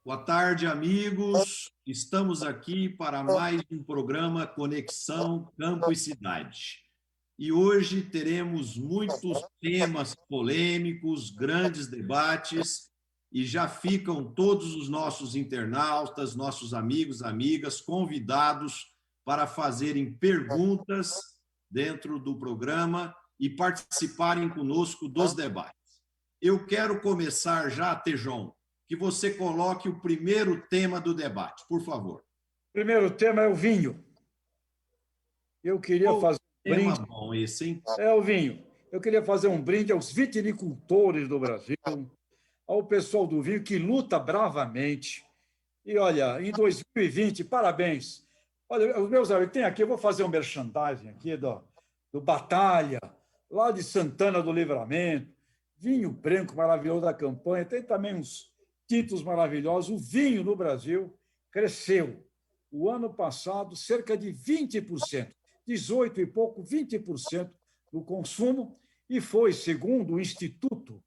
Boa tarde, amigos. Estamos aqui para mais um programa Conexão Campo e Cidade. E hoje teremos muitos temas polêmicos, grandes debates, e já ficam todos os nossos internautas, nossos amigos, amigas, convidados para fazerem perguntas dentro do programa e participarem conosco dos debates. Eu quero começar já, Tejon, que você coloque o primeiro tema do debate, por favor. O primeiro tema é o vinho. Eu queria fazer um brinde. Tema bom esse, hein? É o vinho. Eu queria fazer um brinde aos vitinicultores do Brasil, ao pessoal do vinho que luta bravamente. E, olha, em 2020, parabéns. Olha, os meus amigos, tem aqui, eu vou fazer um merchandising aqui do Batalha, lá de Santana do Livramento, vinho branco maravilhoso da campanha, tem também uns títulos maravilhosos. O vinho no Brasil cresceu. O ano passado, cerca de 20%, 18 e pouco, 20% do consumo, e foi, segundo o Instituto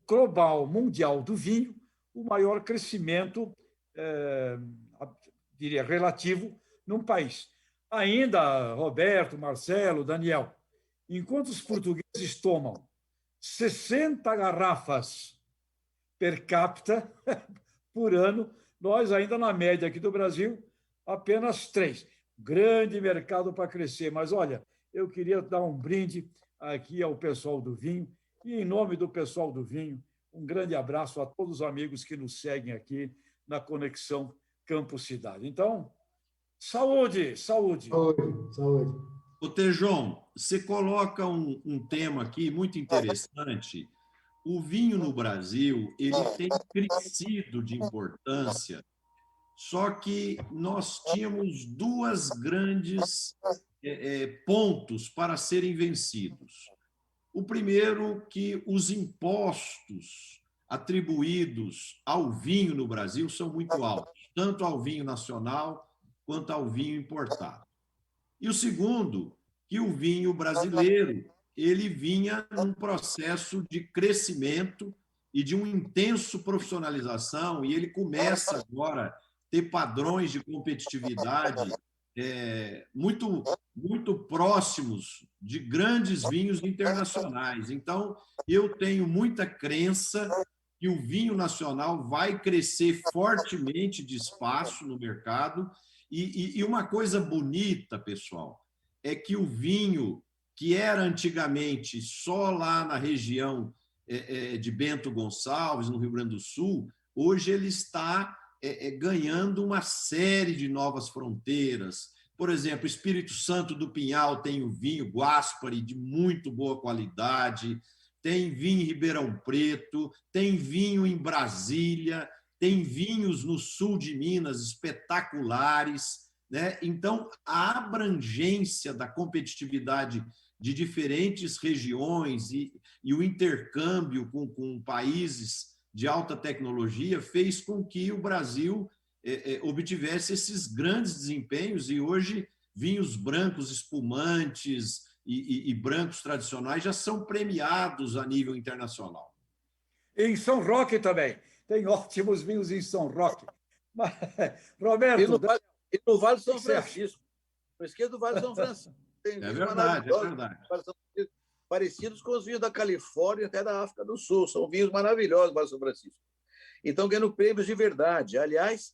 Global Mundial do Vinho, o maior crescimento, diria, relativo num país. Ainda, Roberto, Marcelo, Daniel, enquanto os portugueses tomam 60 garrafas per capita por ano, nós ainda na média aqui do Brasil, apenas 3. Grande mercado para crescer. Mas, olha, eu queria dar um brinde aqui ao pessoal do vinho e, em nome do pessoal do vinho, um grande abraço a todos os amigos que nos seguem aqui na Conexão Campo Cidade. Então, saúde, saúde. Saúde, saúde. O Tejon, você coloca um tema aqui muito interessante. O vinho no Brasil, ele tem crescido de importância, só que nós tínhamos dois grandes pontos para serem vencidos. O primeiro, que os impostos atribuídos ao vinho no Brasil são muito altos, tanto ao vinho nacional quanto ao vinho importado. E o segundo, que o vinho brasileiro ele vinha num processo de crescimento e de uma intensa profissionalização, e ele começa agora a ter padrões de competitividade muito próximos de grandes vinhos internacionais. Então, eu tenho muita crença que o vinho nacional vai crescer fortemente de espaço no mercado. E uma coisa bonita, pessoal, é que o vinho, que era antigamente só lá na região de Bento Gonçalves, no Rio Grande do Sul, hoje ele está ganhando uma série de novas fronteiras. Por exemplo, Espírito Santo do Pinhal tem o vinho Guaspari, de muito boa qualidade, tem vinho em Ribeirão Preto, tem vinho em Brasília, tem vinhos no sul de Minas espetaculares, né? Então, a abrangência da competitividade de diferentes regiões e o intercâmbio com países de alta tecnologia fez com que o Brasil obtivesse esses grandes desempenhos, e hoje vinhos brancos espumantes e brancos tradicionais já são premiados a nível internacional. Em São Roque também. Tem ótimos vinhos em São Roque. Mas, Roberto... E no Vale do São Francisco. Não esqueça do Vale do São Francisco. Tem verdade, é verdade. Parecidos com os vinhos da Califórnia e até da África do Sul. São vinhos maravilhosos do Vale do São Francisco. Então, ganhando prêmios de verdade. Aliás,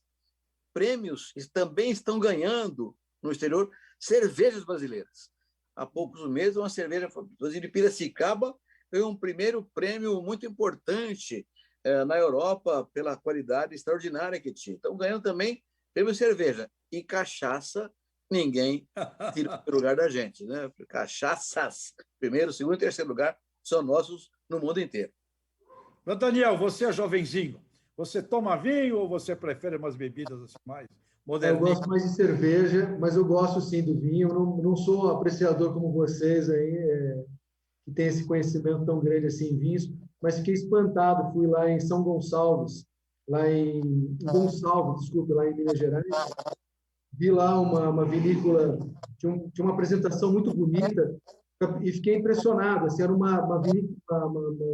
prêmios também estão ganhando no exterior cervejas brasileiras. Há poucos meses, uma cerveja de Piracicaba ganhou um primeiro prêmio muito importante na Europa pela qualidade extraordinária que tinha. Então, ganhando também prêmio cerveja. E cachaça, ninguém tira o lugar da gente, né? Cachaças, primeiro, segundo e terceiro lugar, são nossos no mundo inteiro. Mas, Daniel, você é jovenzinho. Você toma vinho ou você prefere umas bebidas assim mais modernas? Eu gosto mais de cerveja, mas eu gosto sim do vinho. Eu não sou apreciador como vocês aí, que tem esse conhecimento tão grande assim em vinhos, mas fiquei espantado. Fui lá em São Gonçalves, lá em Minas Gerais. Vi lá uma vinícola, tinha uma apresentação muito bonita e fiquei impressionado. Assim, era uma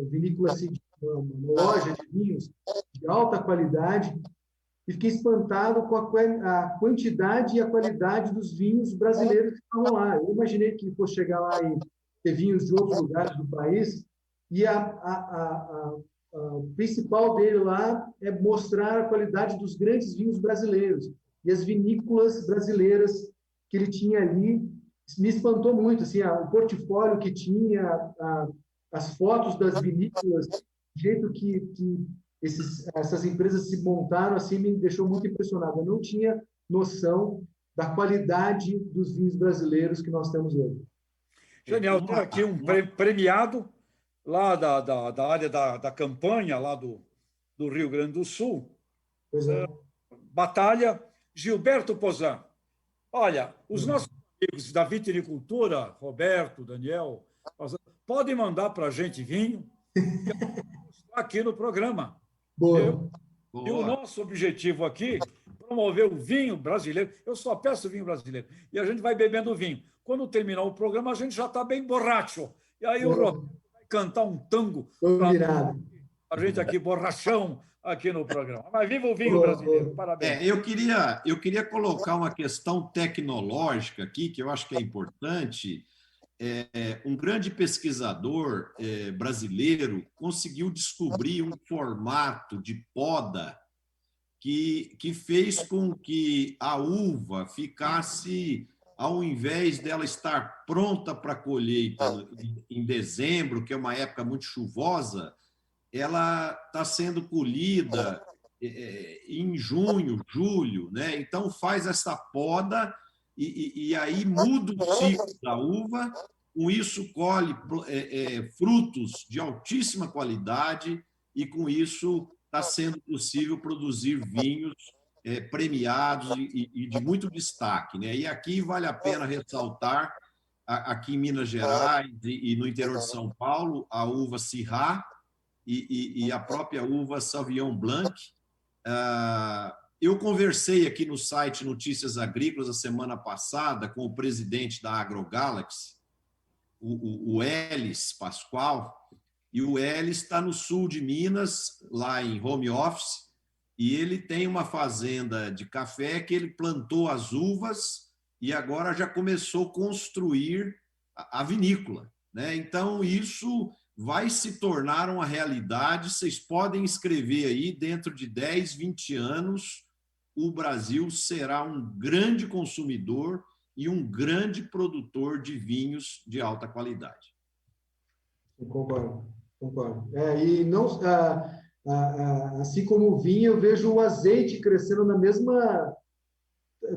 vinícola, assim, uma loja de vinhos de alta qualidade, e fiquei espantado com a quantidade e a qualidade dos vinhos brasileiros que estavam lá. Eu imaginei que fosse chegar lá e ter vinhos de outros lugares do país, e o principal dele lá é mostrar a qualidade dos grandes vinhos brasileiros e as vinícolas brasileiras que ele tinha ali. Me espantou muito, assim, o portfólio que tinha, as fotos das vinícolas, o jeito que essas empresas se montaram, assim, me deixou muito impressionado. Eu não tinha noção da qualidade dos vinhos brasileiros que nós temos hoje. Genial, tem aqui um premiado lá da área da campanha, lá do Rio Grande do Sul. Pois é. Batalha, Gilberto Pozan. Olha, os nossos amigos da vitinicultura, Roberto, Daniel, podem mandar para a gente vinho aqui no programa. Boa. E o nosso objetivo aqui é promover o vinho brasileiro. Eu só peço vinho brasileiro. E a gente vai bebendo vinho. Quando terminar o programa, a gente já está bem borracho. E aí o Roberto vai cantar um tango para a gente aqui, borrachão, aqui no programa. Mas viva o vinho brasileiro. Parabéns. Eu queria colocar uma questão tecnológica aqui, que eu acho que é importante. Um grande pesquisador brasileiro conseguiu descobrir um formato de poda que fez com que a uva ficasse, ao invés dela estar pronta para colheita em dezembro, que é uma época muito chuvosa, ela está sendo colhida em junho, julho, né? Então faz essa poda e aí muda o ciclo da uva, com isso colhe frutos de altíssima qualidade e com isso está sendo possível produzir vinhos premiados e de muito destaque, né? E aqui vale a pena ressaltar, aqui em Minas Gerais e no interior de São Paulo, a uva Syrah e a própria uva Sauvignon Blanc. Eu conversei aqui no site Notícias Agrícolas a semana passada com o presidente da AgroGalaxy, o Elis Pascoal, e o Elis está no sul de Minas, lá em home office, e ele tem uma fazenda de café que ele plantou as uvas e agora já começou a construir a vinícola, né? Então, isso vai se tornar uma realidade. Vocês podem escrever aí, dentro de 10, 20 anos, o Brasil será um grande consumidor e um grande produtor de vinhos de alta qualidade. Eu concordo. E não, assim como o vinho, eu vejo o azeite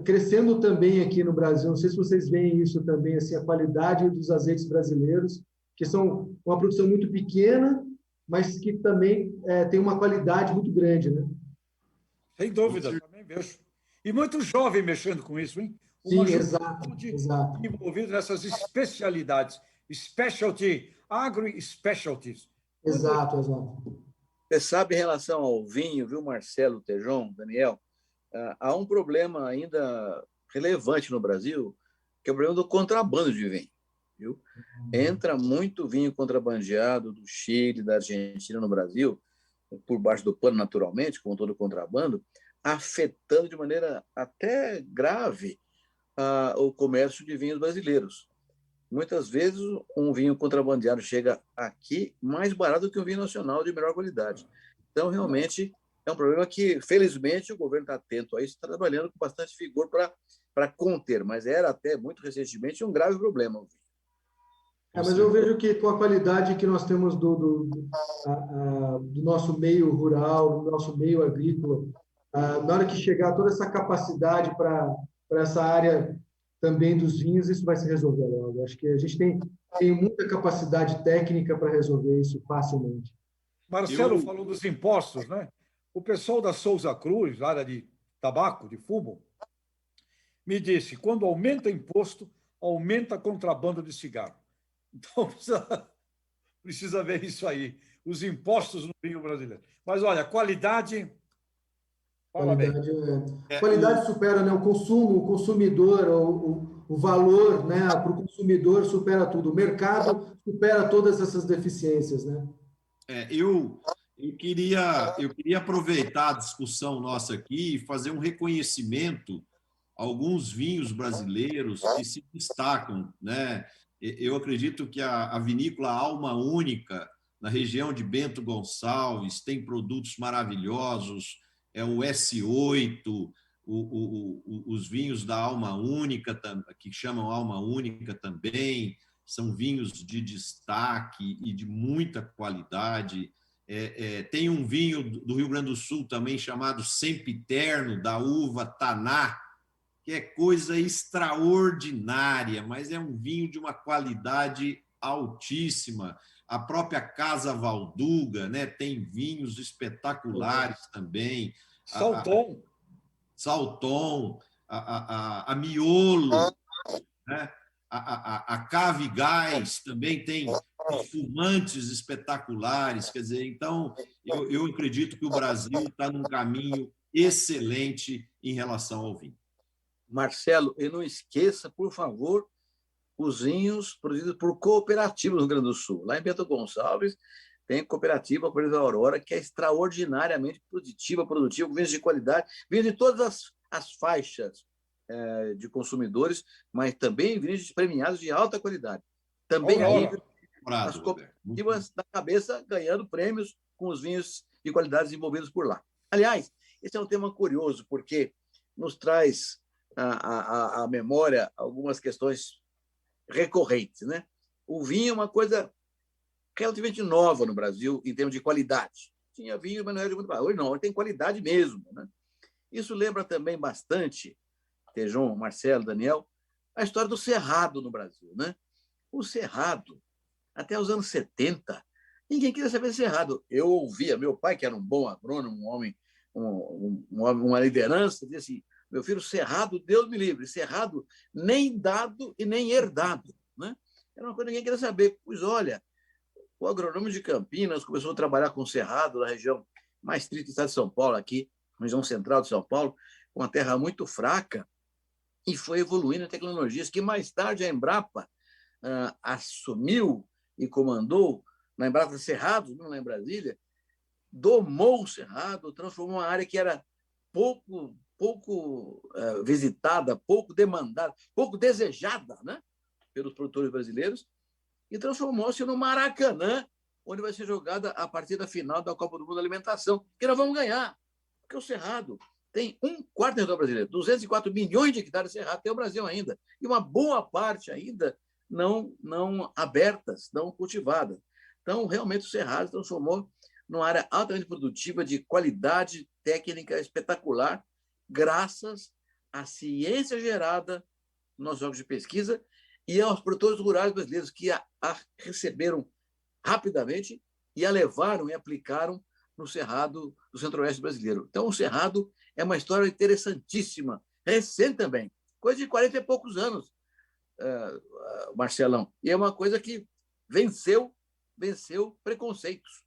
crescendo também aqui no Brasil. Não sei se vocês veem isso também, assim, a qualidade dos azeites brasileiros, que são uma produção muito pequena, mas que também tem uma qualidade muito grande, né? Sem dúvida, também vejo. E muito jovem mexendo com isso, hein? Sim, exato. Envolvido nessas especialidades, specialty, agro-specialties. Exato. Você sabe, em relação ao vinho, viu, Marcelo, Tejon, Daniel, há um problema ainda relevante no Brasil, que é o problema do contrabando de vinho. Viu? Entra muito vinho contrabandeado do Chile, da Argentina no Brasil, por baixo do pano, naturalmente, como todo contrabando, afetando de maneira até grave o comércio de vinhos brasileiros. Muitas vezes, um vinho contrabandeado chega aqui mais barato do que um vinho nacional de melhor qualidade. Então, realmente, é um problema que, felizmente, o governo está atento a isso, está trabalhando com bastante vigor para conter, mas era até muito recentemente um grave problema. Mas eu vejo que com a qualidade que nós temos do nosso meio rural, do nosso meio agrícola, na hora que chegar toda essa capacidade para essa área também dos vinhos, isso vai se resolver logo. Acho que a gente tem muita capacidade técnica para resolver isso facilmente. Marcelo falou dos impostos, né? O pessoal da Souza Cruz, área de tabaco, de fumo, me disse, quando aumenta imposto, aumenta contrabando de cigarro. Então, precisa ver isso aí, os impostos no vinho brasileiro. Mas, olha, qualidade... Qualidade supera, né? O consumo, o consumidor, o valor, né? Para o consumidor supera tudo. O mercado supera todas essas deficiências, né? eu queria aproveitar a discussão nossa aqui e fazer um reconhecimento a alguns vinhos brasileiros que se destacam, né? Eu acredito que a vinícola Alma Única, na região de Bento Gonçalves, tem produtos maravilhosos, é o S8, os vinhos da Alma Única, que chamam Alma Única também, são vinhos de destaque e de muita qualidade. Tem um vinho do Rio Grande do Sul também chamado Sempiterno, da uva Taná, que é coisa extraordinária, mas é um vinho de uma qualidade altíssima. A própria Casa Valduga, né, tem vinhos espetaculares também. Salton. Salton, a Miolo, né? A Cave Gás também tem espumantes espetaculares. Quer dizer, então, eu acredito que o Brasil está num caminho excelente em relação ao vinho. Marcelo, e não esqueça, por favor, os vinhos produzidos por cooperativas no Rio Grande do Sul. Lá em Bento Gonçalves tem cooperativa, por exemplo, a Aurora, que é extraordinariamente produtiva, com vinhos de qualidade, vinhos de todas as faixas de consumidores, mas também vinhos premiados de alta qualidade. Também aí as cooperativas da cabeça ganhando prêmios com os vinhos de qualidade desenvolvidos por lá. Aliás, esse é um tema curioso, porque nos traz à memória algumas questões recorrentes, né? O vinho é uma coisa relativamente nova no Brasil em termos de qualidade. Tinha vinho, mas não era muito barato. Hoje não, hoje tem qualidade mesmo, né? Isso lembra também bastante, Tejon, Marcelo, Daniel, a história do cerrado no Brasil, né? O cerrado, até os anos 70, ninguém queria saber de cerrado. Eu ouvia, meu pai, que era um bom agrônomo, um homem, uma liderança, dizia assim: meu filho, cerrado, Deus me livre, cerrado nem dado e nem herdado, né? Era uma coisa que ninguém queria saber. Pois olha, o agrônomo de Campinas começou a trabalhar com cerrado na região mais triste do estado de São Paulo, aqui, região central de São Paulo, com uma terra muito fraca, e foi evoluindo em tecnologias que mais tarde a Embrapa assumiu e comandou, na Embrapa Cerrado, não lá em Brasília, domou o cerrado, transformou uma área que era pouco visitada, pouco demandada, pouco desejada, né, pelos produtores brasileiros, e transformou-se no Maracanã, onde vai ser jogada a partida final da Copa do Mundo da Alimentação, que nós vamos ganhar, porque o Cerrado tem um quarto do território brasileiro, 204 milhões de hectares de Cerrado, tem o Brasil ainda, e uma boa parte ainda não abertas, não cultivadas. Então, realmente, o Cerrado se transformou numa área altamente produtiva, de qualidade técnica espetacular, graças à ciência gerada nos jogos de pesquisa e aos produtores rurais brasileiros que a receberam rapidamente e a levaram e aplicaram no Cerrado do Centro-Oeste brasileiro. Então, o Cerrado é uma história interessantíssima, recente também, coisa de 40 e poucos anos, Marcelão. E é uma coisa que venceu preconceitos.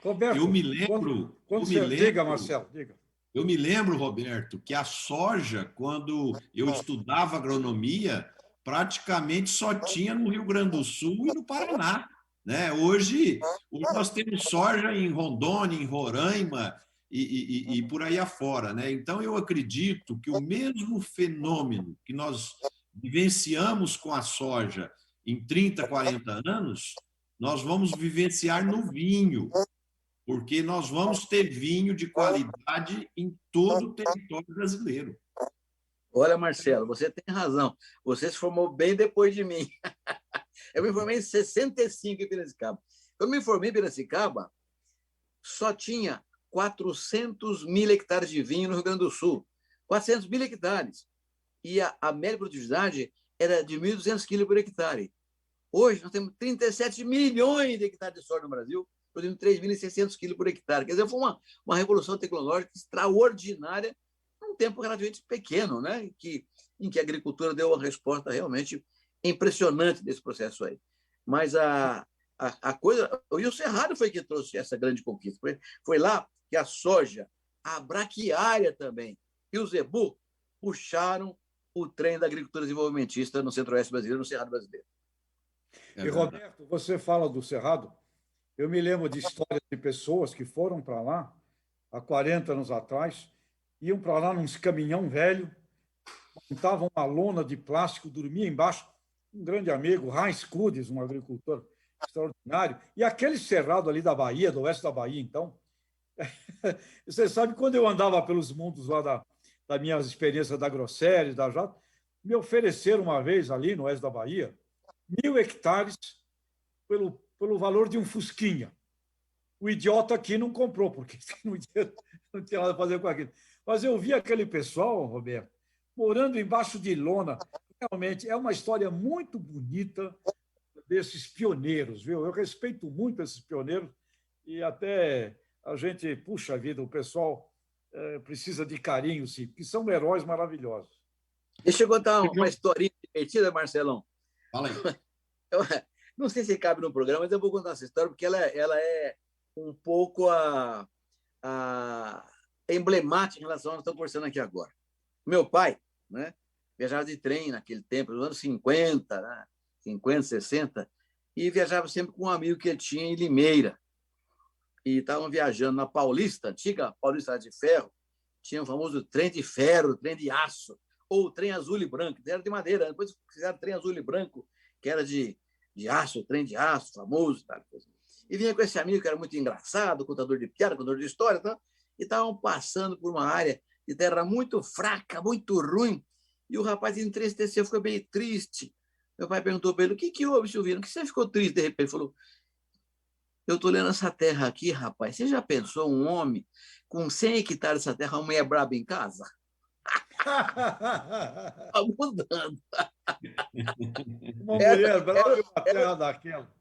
Roberto, eu me lembro, diga, Marcelo, diga. Eu me lembro, Roberto, que a soja, quando eu estudava agronomia, praticamente só tinha no Rio Grande do Sul e no Paraná, né? Hoje nós temos soja em Rondônia, em Roraima e por aí afora, né? Então, eu acredito que o mesmo fenômeno que nós vivenciamos com a soja em 30, 40 anos, nós vamos vivenciar no vinho, porque nós vamos ter vinho de qualidade em todo o território brasileiro. Olha, Marcelo, você tem razão. Você se formou bem depois de mim. Eu me formei em 65 em Piracicaba. Eu me formei em Piracicaba, só tinha 400 mil hectares de vinho no Rio Grande do Sul. 400 mil hectares. E a média produtividade era de 1.200 quilos por hectare. Hoje, nós temos 37 milhões de hectares de soja no Brasil, produzindo 3.600 quilos por hectare. Quer dizer, foi uma revolução tecnológica extraordinária num tempo relativamente pequeno, né? em que a agricultura deu uma resposta realmente impressionante desse processo aí. Mas a coisa... E o Cerrado foi que trouxe essa grande conquista. Foi lá que a soja, a braquiária também, e o zebu puxaram o trem da agricultura desenvolvimentista no Centro-Oeste brasileiro, no Cerrado brasileiro. E, Roberto, você fala do Cerrado, Eu me lembro de histórias de pessoas que foram para lá, há 40 anos atrás, iam para lá num caminhão velho, montavam uma lona de plástico, dormia embaixo. Um grande amigo, Heinz Kudes, um agricultor extraordinário, e aquele cerrado ali da Bahia, do oeste da Bahia, então. Você sabe, quando eu andava pelos mundos lá da minha experiência da Grosseries, da Jato, me ofereceram uma vez ali no oeste da Bahia 1.000 hectares pelo valor de um fusquinha. O idiota aqui não comprou, porque não tinha nada a fazer com aquilo. Mas eu vi aquele pessoal, Roberto, morando embaixo de lona. Realmente é uma história muito bonita desses pioneiros, viu? Eu respeito muito esses pioneiros e até a gente, puxa vida, o pessoal precisa de carinho, sim, porque são heróis maravilhosos. Deixa eu contar uma historinha divertida, Marcelão. Fala aí. Eu, não sei se cabe no programa, mas eu vou contar essa história porque ela é um pouco a emblemática em relação ao que estamos conversando aqui agora. Meu pai, né, viajava de trem naquele tempo, nos anos 50, né, 50, 60, e viajava sempre com um amigo que ele tinha em Limeira. E estavam viajando na Paulista, antiga Paulista de Ferro, tinha o famoso trem de ferro, trem de aço, ou trem azul e branco, era de madeira, depois fizeram trem azul e branco, que era de aço, trem de aço, famoso. Tal coisa. E vinha com esse amigo que era muito engraçado, contador de piada, contador de história, tá? E estavam passando por uma área de terra muito fraca, muito ruim, e o rapaz entristeceu, ficou bem triste. Meu pai perguntou para ele, o que houve, Silvino? Por que você ficou triste de repente? Ele falou, eu estou lendo essa terra aqui, rapaz, você já pensou um homem com 100 hectares dessa terra, uma mulher braba em casa? Está mudando. Uma mulher brava e uma terra daquela.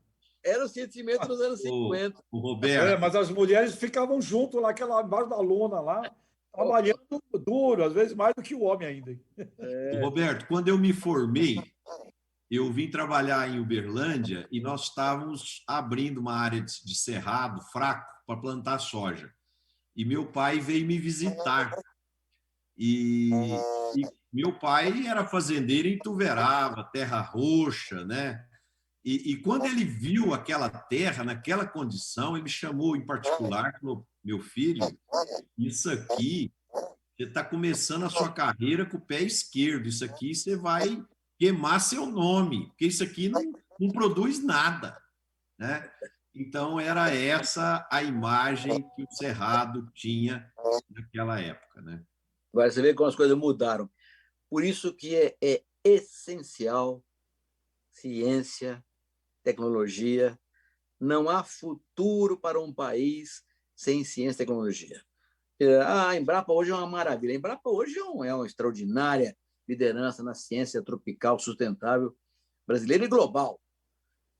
Era o sentimento dos anos 50. O Roberto. Mas as mulheres ficavam junto lá, embaixo da lona lá, trabalhando duro, às vezes mais do que o homem ainda. Roberto, quando eu me formei, eu vim trabalhar em Uberlândia e nós estávamos abrindo uma área de cerrado fraco para plantar soja. E meu pai veio me visitar. E meu pai era fazendeiro em Tuverava, terra roxa, né? E quando ele viu aquela terra naquela condição, ele me chamou em particular, falou, meu filho, isso aqui, você está começando a sua carreira com o pé esquerdo, isso aqui você vai queimar seu nome, porque isso aqui não produz nada, né? Então, era essa a imagem que o Cerrado tinha naquela época, né? Agora você vê como as coisas mudaram. Por isso que é essencial ciência, tecnologia. Não há futuro para um país sem ciência e tecnologia. A Embrapa hoje é uma maravilha. A Embrapa hoje é uma extraordinária liderança na ciência tropical sustentável brasileira e global.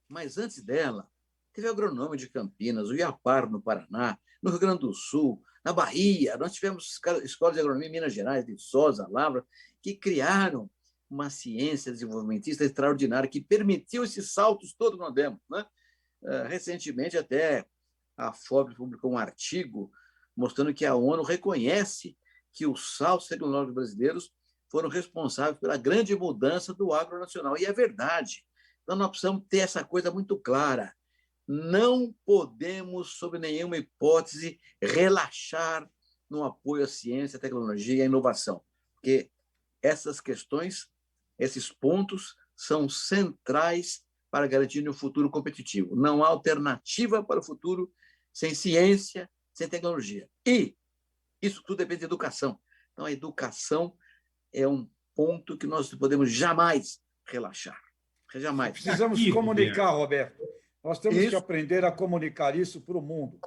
Mas antes dela, teve a Agronômica de Campinas, o IAPAR no Paraná, no Rio Grande do Sul, na Bahia. Nós tivemos escolas de agronomia em Minas Gerais, de Viçosa, Lavra, que criaram uma ciência desenvolvimentista extraordinária que permitiu esses saltos todos que nós demos, né? Recentemente, até a FOB publicou um artigo mostrando que a ONU reconhece que os saltos tecnológicos brasileiros foram responsáveis pela grande mudança do agro nacional. E é verdade. Então, nós precisamos ter essa coisa muito clara. Não podemos, sob nenhuma hipótese, relaxar no apoio à ciência, à tecnologia e à inovação, porque essas questões, esses pontos, são centrais para garantir um futuro competitivo. Não há alternativa para o futuro sem ciência, sem tecnologia. E isso tudo depende da educação. Então, a educação é um ponto que nós não podemos jamais relaxar. Jamais. Precisamos comunicar, Roberto. Nós temos que aprender a comunicar isso para o mundo.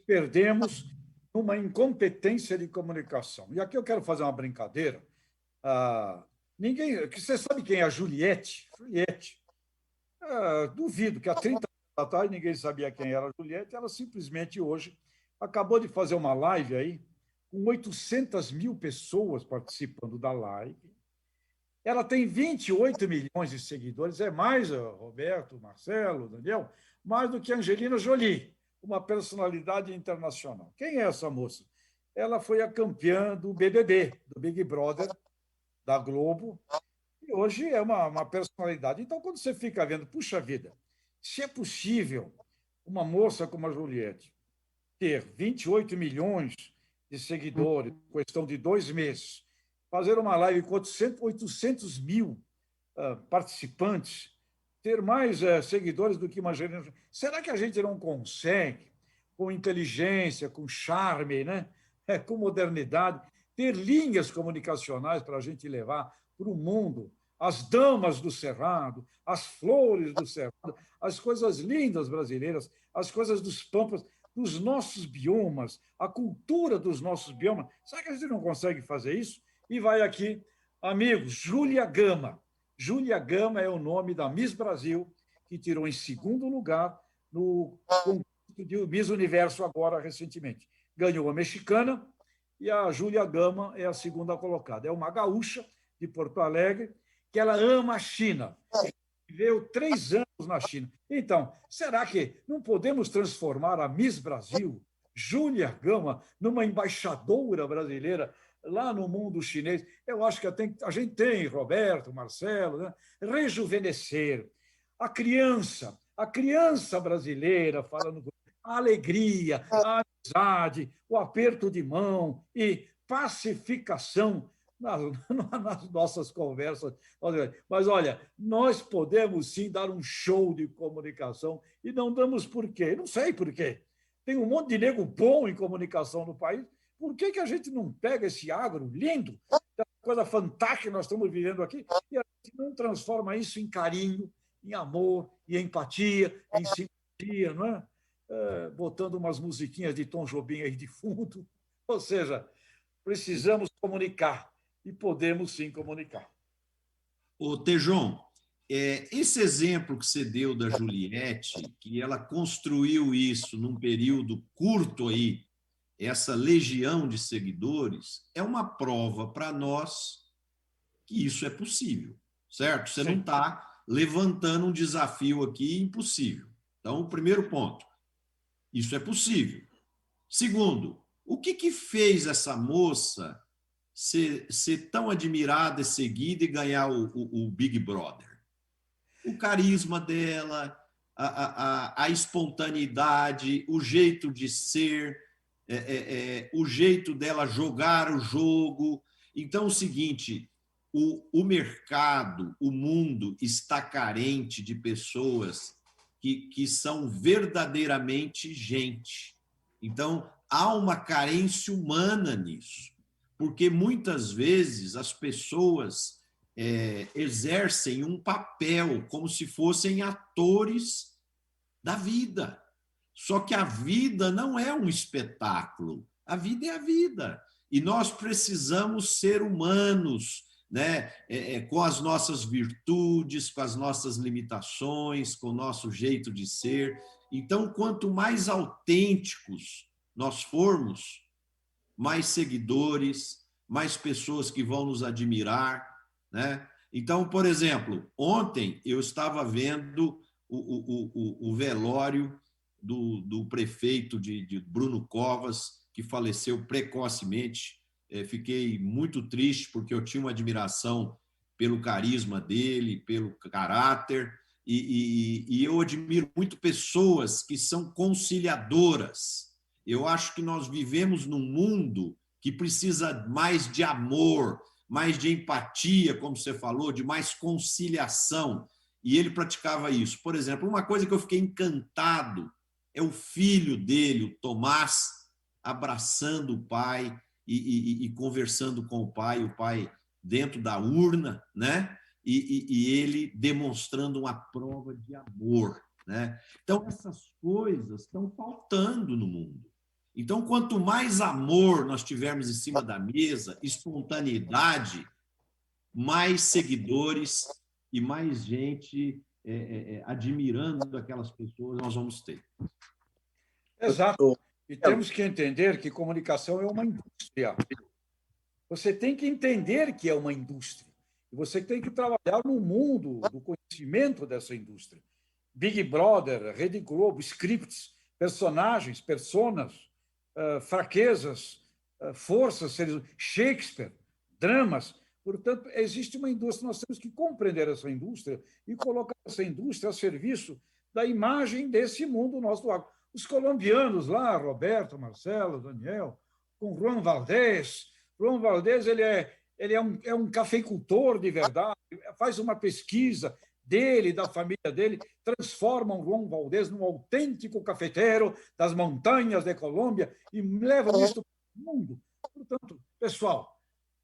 Perdemos uma incompetência de comunicação. E aqui eu quero fazer uma brincadeira. Você sabe quem é a Juliette? Juliette. Duvido que há 30 anos atrás ninguém sabia quem era a Juliette. Ela simplesmente hoje acabou de fazer uma live aí, com 800 mil pessoas participando da live. Ela tem 28 milhões de seguidores, é mais, Roberto, Marcelo, Daniel, mais do que Angelina Jolie, uma personalidade internacional. Quem é essa moça? Ela foi a campeã do BBB, do Big Brother, da Globo, e hoje é uma personalidade. Então, quando você fica vendo, puxa vida, se é possível uma moça como a Juliette ter 28 milhões de seguidores, em questão de 2 meses, fazer uma live com 800 mil participantes, ter mais seguidores do que uma geração. Será que a gente não consegue, com inteligência, com charme, né? Com modernidade, ter linhas comunicacionais para a gente levar para o mundo as damas do Cerrado, as flores do Cerrado, as coisas lindas brasileiras, as coisas dos pampas, dos nossos biomas, a cultura dos nossos biomas? Será que a gente não consegue fazer isso? E vai aqui, amigos, Júlia Gama. Júlia Gama é o nome da Miss Brasil, que tirou em segundo lugar no concurso de Miss Universo agora, recentemente. Ganhou a mexicana e a Júlia Gama é a segunda colocada. É uma gaúcha de Porto Alegre, que ela ama a China. Viveu 3 anos na China. Então, será que não podemos transformar a Miss Brasil, Júlia Gama, numa embaixadora brasileira lá no mundo chinês? Eu acho que a gente tem, Roberto, Marcelo, né? Rejuvenescer a criança brasileira, falando a alegria, a amizade, o aperto de mão e pacificação nas nossas conversas. Mas, olha, nós podemos sim dar um show de comunicação e não damos por quê? Não sei por quê. Tem um monte de nego bom em comunicação no país. Por que a gente não pega esse agro lindo, essa coisa fantástica que nós estamos vivendo aqui, e a gente não transforma isso em carinho, em amor, em empatia, em simpatia, não é? Botando umas musiquinhas de Tom Jobim aí de fundo. Ou seja, precisamos comunicar e podemos sim comunicar. Ô, Tejon, esse exemplo que você deu da Juliette, que ela construiu isso num período curto aí, essa legião de seguidores, é uma prova para nós que isso é possível, certo? Você não está levantando um desafio aqui impossível. Então, o primeiro ponto, isso é possível. Segundo, o que fez essa moça ser tão admirada e seguida e ganhar o Big Brother? O carisma dela, a espontaneidade, o jeito de ser, o jeito dela jogar o jogo. Então, é o seguinte, o mercado, o mundo está carente de pessoas que são verdadeiramente gente. Então, há uma carência humana nisso, porque muitas vezes as pessoas exercem um papel como se fossem atores da vida. Só que a vida não é um espetáculo, a vida é a vida. E nós precisamos ser humanos, né? Com as nossas virtudes, com as nossas limitações, com o nosso jeito de ser. Então, quanto mais autênticos nós formos, mais seguidores, mais pessoas que vão nos admirar, né? Então, por exemplo, ontem eu estava vendo o velório do prefeito de Bruno Covas, que faleceu precocemente. Fiquei muito triste, porque eu tinha uma admiração pelo carisma dele, pelo caráter, e eu admiro muito pessoas que são conciliadoras. Eu acho que nós vivemos num mundo que precisa mais de amor, mais de empatia, como você falou, de mais conciliação. E ele praticava isso. Por exemplo, uma coisa que eu fiquei encantado é o filho dele, o Tomás, abraçando o pai e conversando com o pai dentro da urna, né? E ele demonstrando uma prova de amor, né? Então, essas coisas estão faltando no mundo. Então, quanto mais amor nós tivermos em cima da mesa, espontaneidade, mais seguidores e mais gente admirando aquelas pessoas nós vamos ter. Exato. E temos que entender que comunicação é uma indústria. Você tem que entender que é uma indústria. E você tem que trabalhar no mundo do conhecimento dessa indústria. Big Brother, Rede Globo, scripts, personagens, personas, fraquezas, forças, Shakespeare, dramas. Portanto, existe uma indústria, nós temos que compreender essa indústria e colocar essa indústria a serviço da imagem desse mundo nosso do agro. Os colombianos lá, Roberto, Marcelo, Daniel, com Juan Valdez. Juan Valdez ele é um cafeicultor de verdade, faz uma pesquisa dele, da família dele, transformam Juan Valdez num autêntico cafeteiro das montanhas de Colômbia e levam isso para o mundo. Portanto, pessoal,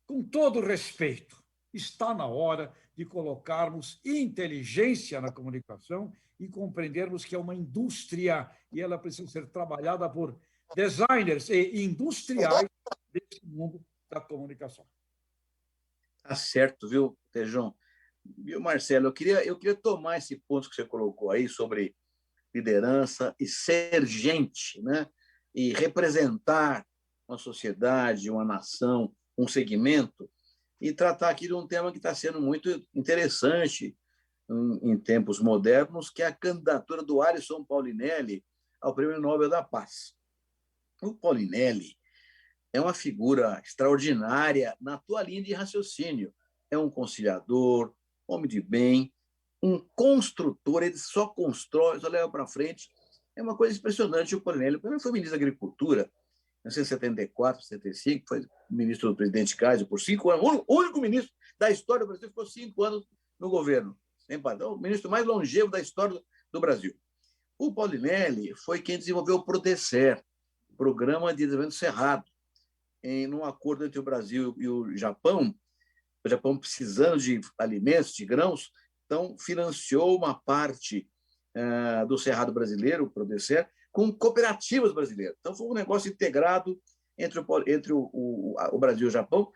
com todo respeito, está na hora de colocarmos inteligência na comunicação e compreendermos que é uma indústria e ela precisa ser trabalhada por designers e industriais desse mundo da comunicação. Tá certo, viu, Tejão? Viu, Marcelo? Eu queria tomar esse ponto que você colocou aí sobre liderança e ser gente, né? E representar uma sociedade, uma nação, um segmento, e tratar aqui de um tema que está sendo muito interessante em tempos modernos, que é a candidatura do Alisson Paulinelli ao Prêmio Nobel da Paz. O Paulinelli é uma figura extraordinária na tua linha de raciocínio. É um conciliador, homem de bem, um construtor, ele só constrói, só leva para frente. É uma coisa impressionante o Paulinelli. O Paulinelli foi ministro da Agricultura em 1974, 75, foi ministro do presidente Kaiser por 5 anos, o único ministro da história do Brasil que ficou 5 anos no governo. O ministro mais longevo da história do Brasil. O Paulinelli foi quem desenvolveu o Prodecer, Programa de Desenvolvimento Cerrado, num acordo entre o Brasil e o Japão precisando de alimentos, de grãos, então financiou uma parte do Cerrado brasileiro, o Prodecer, com cooperativas brasileiras. Então foi um negócio integrado entre o Brasil e o Japão,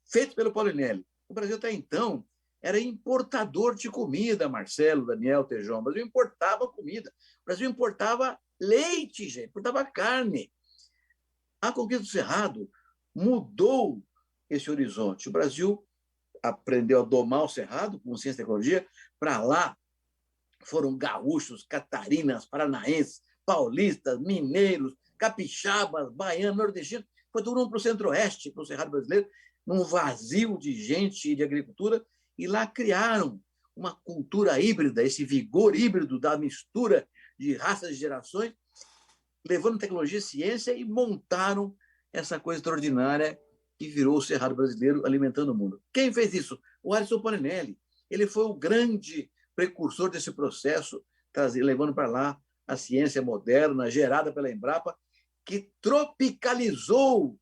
feito pelo Paulinelli. O Brasil até então era importador de comida, Marcelo, Daniel, Tejão. O Brasil importava comida. O Brasil importava leite, gente, importava carne. A conquista do Cerrado mudou esse horizonte. O Brasil aprendeu a domar o Cerrado com ciência e tecnologia. Para lá foram gaúchos, catarinas, paranaenses, paulistas, mineiros, capixabas, baianos, nordestinos. Foi todo mundo para o centro-oeste, para o Cerrado brasileiro, num vazio de gente e de agricultura, e lá criaram uma cultura híbrida, esse vigor híbrido da mistura de raças e gerações, levando tecnologia e ciência, e montaram essa coisa extraordinária que virou o Cerrado brasileiro, alimentando o mundo. Quem fez isso? O Alisson Paulinelli. Ele foi o grande precursor desse processo, levando para lá a ciência moderna, gerada pela Embrapa, que tropicalizou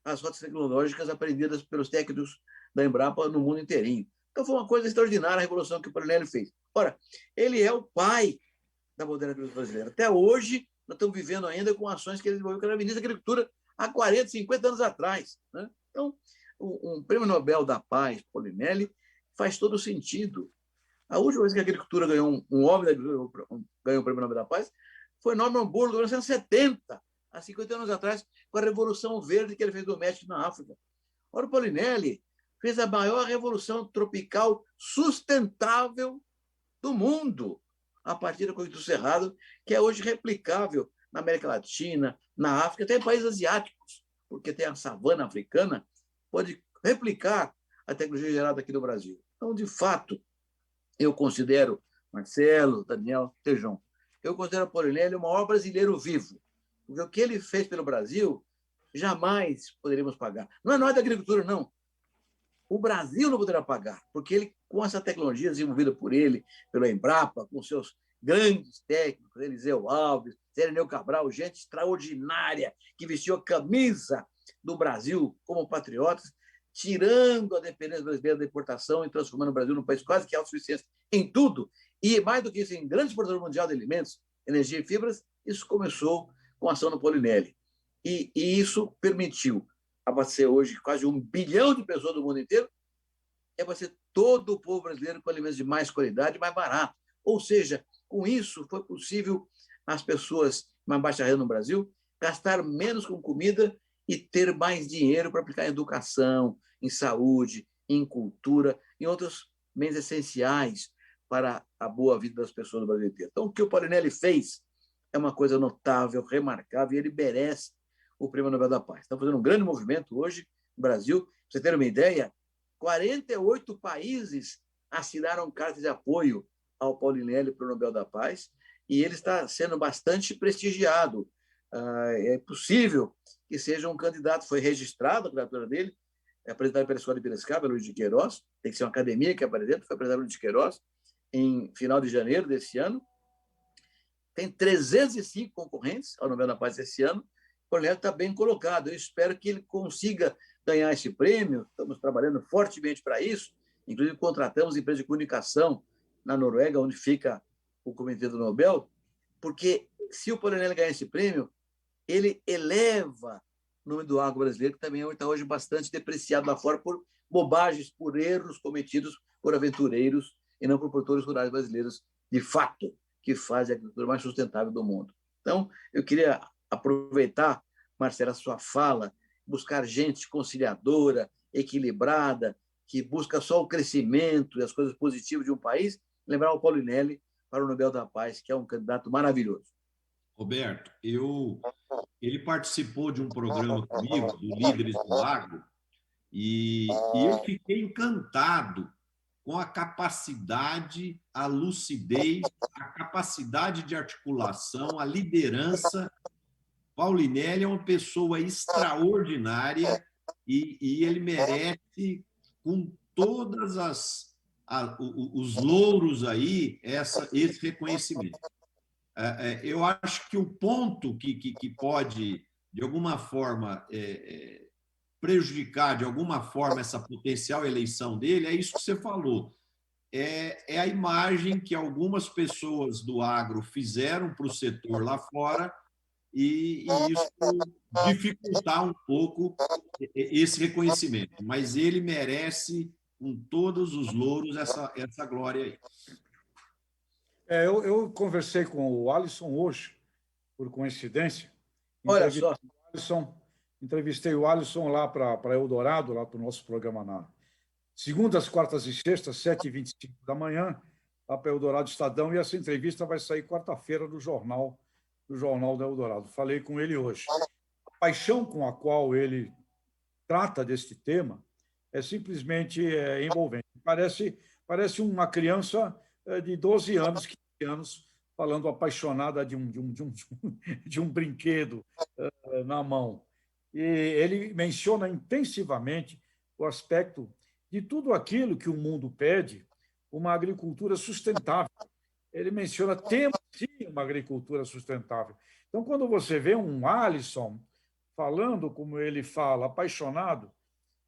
as rotas tecnológicas aprendidas pelos técnicos da Embrapa no mundo inteirinho. Então, foi uma coisa extraordinária a revolução que o Paulinelli fez. Ora, ele é o pai da moderna agricultura brasileira. Até hoje, nós estamos vivendo ainda com ações que ele desenvolveu com a ministra da Agricultura há 40, 50 anos atrás, né? Então, um Prêmio Nobel da Paz, Paulinelli, faz todo sentido. A última vez que a agricultura ganhou um homem da agricultura ganhou o Prêmio Nobel da Paz foi Norman Borlaug, em 1970, há 50 anos atrás, com a Revolução Verde que ele fez do México na África. Ora, o Paulinelli fez a maior revolução tropical sustentável do mundo, a partir da Conquista do Cerrado, que é hoje replicável na América Latina, na África, até em países asiáticos, porque tem a savana africana, pode replicar a tecnologia gerada aqui no Brasil. Então, de fato, eu considero, Marcelo, Daniel, Tejão, eu considero o Paulinelli o maior brasileiro vivo, porque o que ele fez pelo Brasil jamais poderíamos pagar. Não é nós da agricultura, não. O Brasil não poderá pagar, porque ele, com essa tecnologia desenvolvida por ele, pela Embrapa, com seus grandes técnicos, Eliseu Alves, Sereneu Cabral, gente extraordinária, que vestiu a camisa do Brasil como patriotas, tirando a dependência brasileira da importação e transformando o Brasil num país quase que autossuficiente em tudo, e mais do que isso, em grande exportador mundial de alimentos, energia e fibras. Isso começou com a ação do Paulinelli. E isso permitiu abastecer hoje quase 1 bilhão de pessoas do mundo inteiro, e abastecer todo o povo brasileiro com alimentos de mais qualidade e mais barato. Ou seja, com isso foi possível as pessoas mais baixa renda no Brasil gastar menos com comida e ter mais dinheiro para aplicar em educação, em saúde, em cultura, em outros bens essenciais para a boa vida das pessoas do Brasil inteiro. Então, o que o Paulinelli fez é uma coisa notável, remarcável, e ele merece o Prêmio Nobel da Paz. Estamos fazendo um grande movimento hoje no Brasil. Para você ter uma ideia, 48 países assinaram cartas de apoio ao Paulinelli para o Nobel da Paz, e ele está sendo bastante prestigiado. É possível que seja um candidato, foi registrado a candidatura dele, é apresentado pela Escola de Piracicaba, Luiz de Queiroz, tem que ser uma academia que apresenta, foi apresentado Luiz de Queiroz em final de janeiro desse ano. Tem 305 concorrentes ao Nobel da Paz esse ano. O Paulinelli está bem colocado. Eu espero que ele consiga ganhar esse prêmio. Estamos trabalhando fortemente para isso. Inclusive, contratamos empresa de comunicação na Noruega, onde fica o Comitê do Nobel, porque se o Paulinelli ganhar esse prêmio, ele eleva o nome do agro brasileiro, que também está hoje bastante depreciado lá fora por bobagens, por erros cometidos por aventureiros e não por produtores rurais brasileiros, de fato, que fazem a agricultura mais sustentável do mundo. Então, eu queria aproveitar, Marcela, a sua fala, buscar gente conciliadora, equilibrada, que busca só o crescimento e as coisas positivas de um país, lembrar o Paulinelli para o Nobel da Paz, que é um candidato maravilhoso. Roberto, ele participou de um programa comigo, do Líderes do Agro, e eu fiquei encantado com a capacidade, a lucidez, a capacidade de articulação, a liderança. Paulinelli é uma pessoa extraordinária e ele merece, com todas os louros aí, esse reconhecimento. Eu acho que o ponto que pode, de alguma forma, prejudicar, de alguma forma, essa potencial eleição dele é isso que você falou. É a imagem que algumas pessoas do agro fizeram para o setor lá fora e isso dificultar um pouco esse reconhecimento. Mas ele merece, com todos os louros, essa glória aí. Eu conversei com o Alisson hoje, por coincidência. Olha só. Entrevistei o Alisson lá para Eldorado, lá para o nosso programa na segundas, quartas e sextas, 7h25 da manhã, lá para Eldorado Estadão, e essa entrevista vai sair quarta-feira do jornal da Eldorado. Falei com ele hoje. A paixão com a qual ele trata deste tema é simplesmente envolvente. Parece uma criança de 12 anos, 15 anos, falando apaixonada de um brinquedo na mão. E ele menciona intensivamente o aspecto de tudo aquilo que o mundo pede, uma agricultura sustentável. Ele menciona, temos sim uma agricultura sustentável. Então, quando você vê um Alisson falando como ele fala, apaixonado,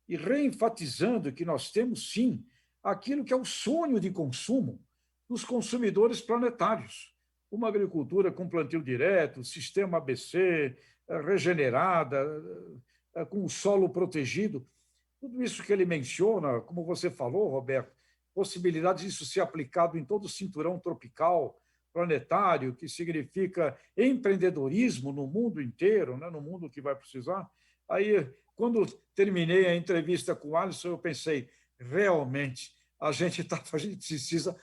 e reenfatizando que nós temos sim aquilo que é o sonho de consumo dos consumidores planetários. Uma agricultura com plantio direto, sistema ABC, regenerada, com o solo protegido. Tudo isso que ele menciona, como você falou, Roberto, possibilidade disso ser aplicado em todo o cinturão tropical planetário, que significa empreendedorismo no mundo inteiro, né, no mundo que vai precisar. Aí, quando terminei a entrevista com o Alisson, eu pensei, realmente, a gente precisa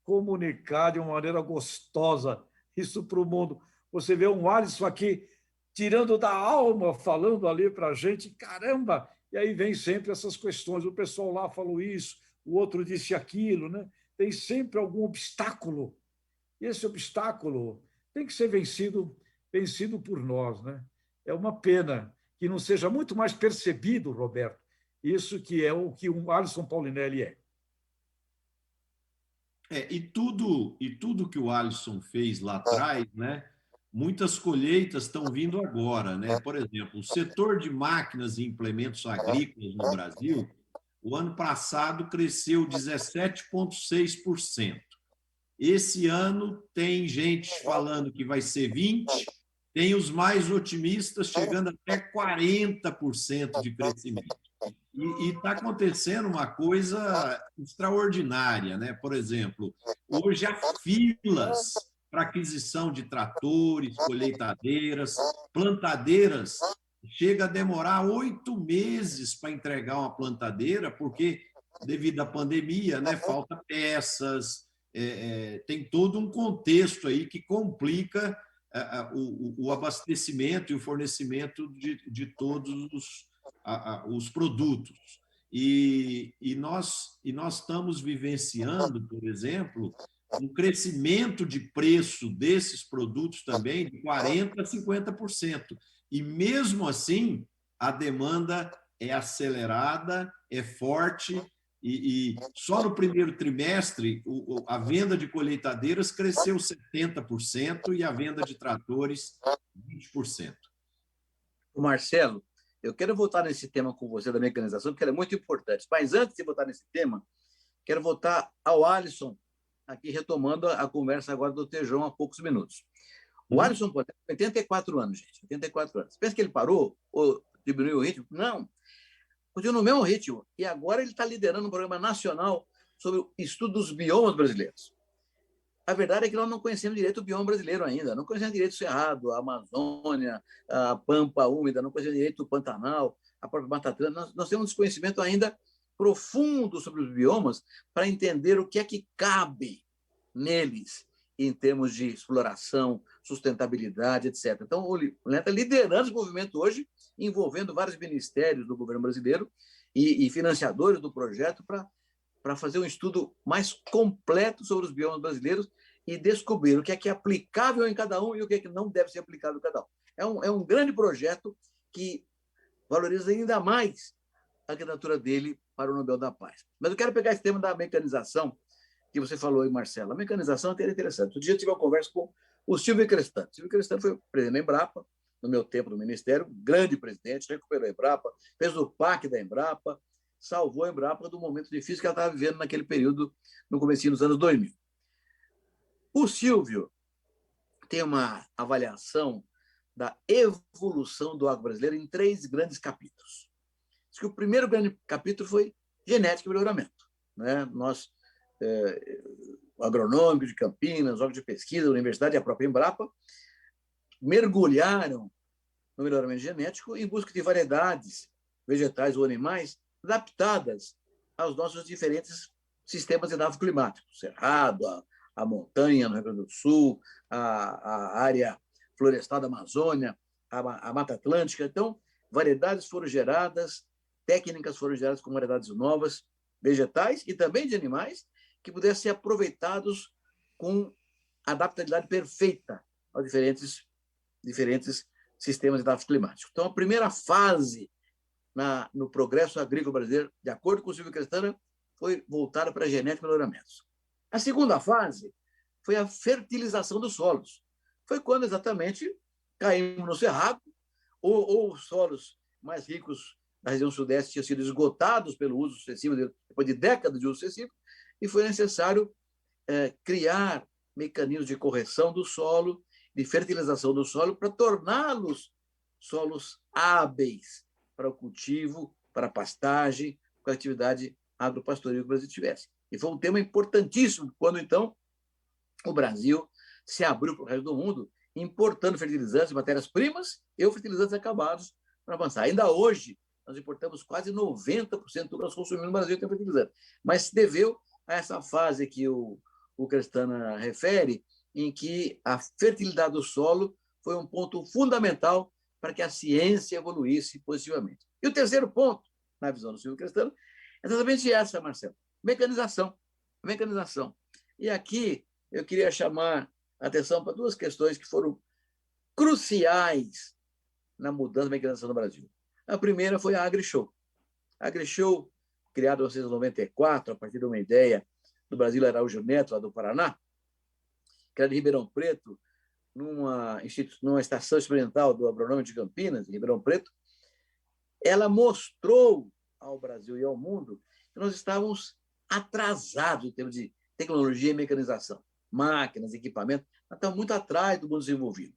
comunicar de uma maneira gostosa isso para o mundo. Você vê um Alisson aqui tirando da alma, falando ali para a gente, caramba! E aí vem sempre essas questões, o pessoal lá falou isso, o outro disse aquilo, né? Tem sempre algum obstáculo. E esse obstáculo tem que ser vencido por nós, né? É uma pena que não seja muito mais percebido, Roberto, isso que é o que o Alisson Paulinelli é. E tudo que o Alisson fez lá atrás, né? Muitas colheitas estão vindo agora, né? Por exemplo, o setor de máquinas e implementos agrícolas no Brasil, o ano passado cresceu 17,6%. Esse ano tem gente falando que vai ser 20%, tem os mais otimistas chegando até 40% de crescimento. E está acontecendo uma coisa extraordinária, né? Por exemplo, hoje há filas para aquisição de tratores, colheitadeiras, plantadeiras. Chega a demorar 8 meses para entregar uma plantadeira, porque, devido à pandemia, né, falta peças, tem todo um contexto aí que complica o abastecimento e o fornecimento de todos os produtos. E nós estamos vivenciando, por exemplo, um crescimento de preço desses produtos também de 40% a 50%. E, mesmo assim, a demanda é acelerada, é forte, e só no primeiro trimestre a venda de colheitadeiras cresceu 70% e a venda de tratores 20%. O Marcelo, eu quero voltar nesse tema com você da mecanização, porque ele é muito importante. Mas antes de voltar nesse tema, quero voltar ao Alisson, aqui retomando a conversa agora do Tejão há poucos minutos. O Alisson, por exemplo, 84 anos, gente, 84 anos. Você pensa que ele parou ou diminuiu o ritmo? Não. Continua no mesmo ritmo. E agora ele está liderando um programa nacional sobre o estudo dos biomas brasileiros. A verdade é que nós não conhecemos direito o bioma brasileiro ainda. Não conhecemos direito o Cerrado, a Amazônia, a Pampa Úmida, não conhecemos direito o Pantanal, a própria Mata Atlântica. Nós temos um desconhecimento ainda profundo sobre os biomas para entender o que é que cabe neles em termos de exploração, sustentabilidade, etc. Então, o LENA está liderando esse movimento hoje, envolvendo vários ministérios do governo brasileiro e financiadores do projeto para fazer um estudo mais completo sobre os biomas brasileiros e descobrir o que é aplicável em cada um e o que é que não deve ser aplicável em cada um. É um grande projeto que valoriza ainda mais a candidatura dele para o Nobel da Paz. Mas eu quero pegar esse tema da mecanização que você falou aí, Marcelo. A mecanização é interessante. Outro dia eu tive uma conversa com o Silvio Crestani. Silvio Crestani foi presidente da Embrapa, no meu tempo no Ministério, grande presidente, recuperou a Embrapa, fez o PAC da Embrapa, salvou a Embrapa do momento difícil que ela estava vivendo naquele período, no comecinho dos anos 2000. O Silvio tem uma avaliação da evolução do agro brasileiro em 3 grandes capítulos. Diz que o primeiro grande capítulo foi genética e melhoramento. Né? Nós, o agronômico de Campinas, o órgão de pesquisa, a universidade e a própria Embrapa mergulharam no melhoramento genético em busca de variedades vegetais ou animais adaptadas aos nossos diferentes sistemas edafoclimáticos, Cerrado, a montanha no Rio Grande do Sul, a área florestal da Amazônia, a Mata Atlântica. Então, variedades foram geradas, técnicas foram geradas com variedades novas, vegetais e também de animais, que pudessem ser aproveitados com adaptabilidade perfeita aos diferentes sistemas edafoclimáticos. Então, a primeira fase no progresso agrícola brasileiro, de acordo com o Silvio Crestani, foi voltada para a genética e melhoramentos. A segunda fase foi a fertilização dos solos. Foi quando exatamente caímos no Cerrado, ou os solos mais ricos da região sudeste tinham sido esgotados pelo uso sucessivo, depois de décadas de uso sucessivo, e foi necessário criar mecanismos de correção do solo, de fertilização do solo, para torná-los solos hábeis para o cultivo, para a pastagem, para a atividade agropastoril que o Brasil tivesse. E foi um tema importantíssimo quando, então, o Brasil se abriu para o resto do mundo, importando fertilizantes, matérias-primas e fertilizantes acabados para avançar. Ainda hoje, nós importamos quase 90% do que nós consumimos no Brasil que é fertilizante. Mas se deveu a essa fase que o Crestani refere, em que a fertilidade do solo foi um ponto fundamental para que a ciência evoluísse positivamente. E o terceiro ponto, na visão do Silvio Crestani, é exatamente essa, Marcelo: mecanização. Mecanização. E aqui eu queria chamar a atenção para 2 questões que foram cruciais na mudança da mecanização no Brasil. A primeira foi a AgriShow. A AgriShow, criada em 1994, a partir de uma ideia do Brasílio Araújo Neto, lá do Paraná, que era de Ribeirão Preto, numa estação experimental do agronômico de Campinas, em Ribeirão Preto. Ela mostrou ao Brasil e ao mundo que nós estávamos atrasados em termos de tecnologia e mecanização. Máquinas, equipamentos, nós estamos muito atrás do mundo desenvolvido.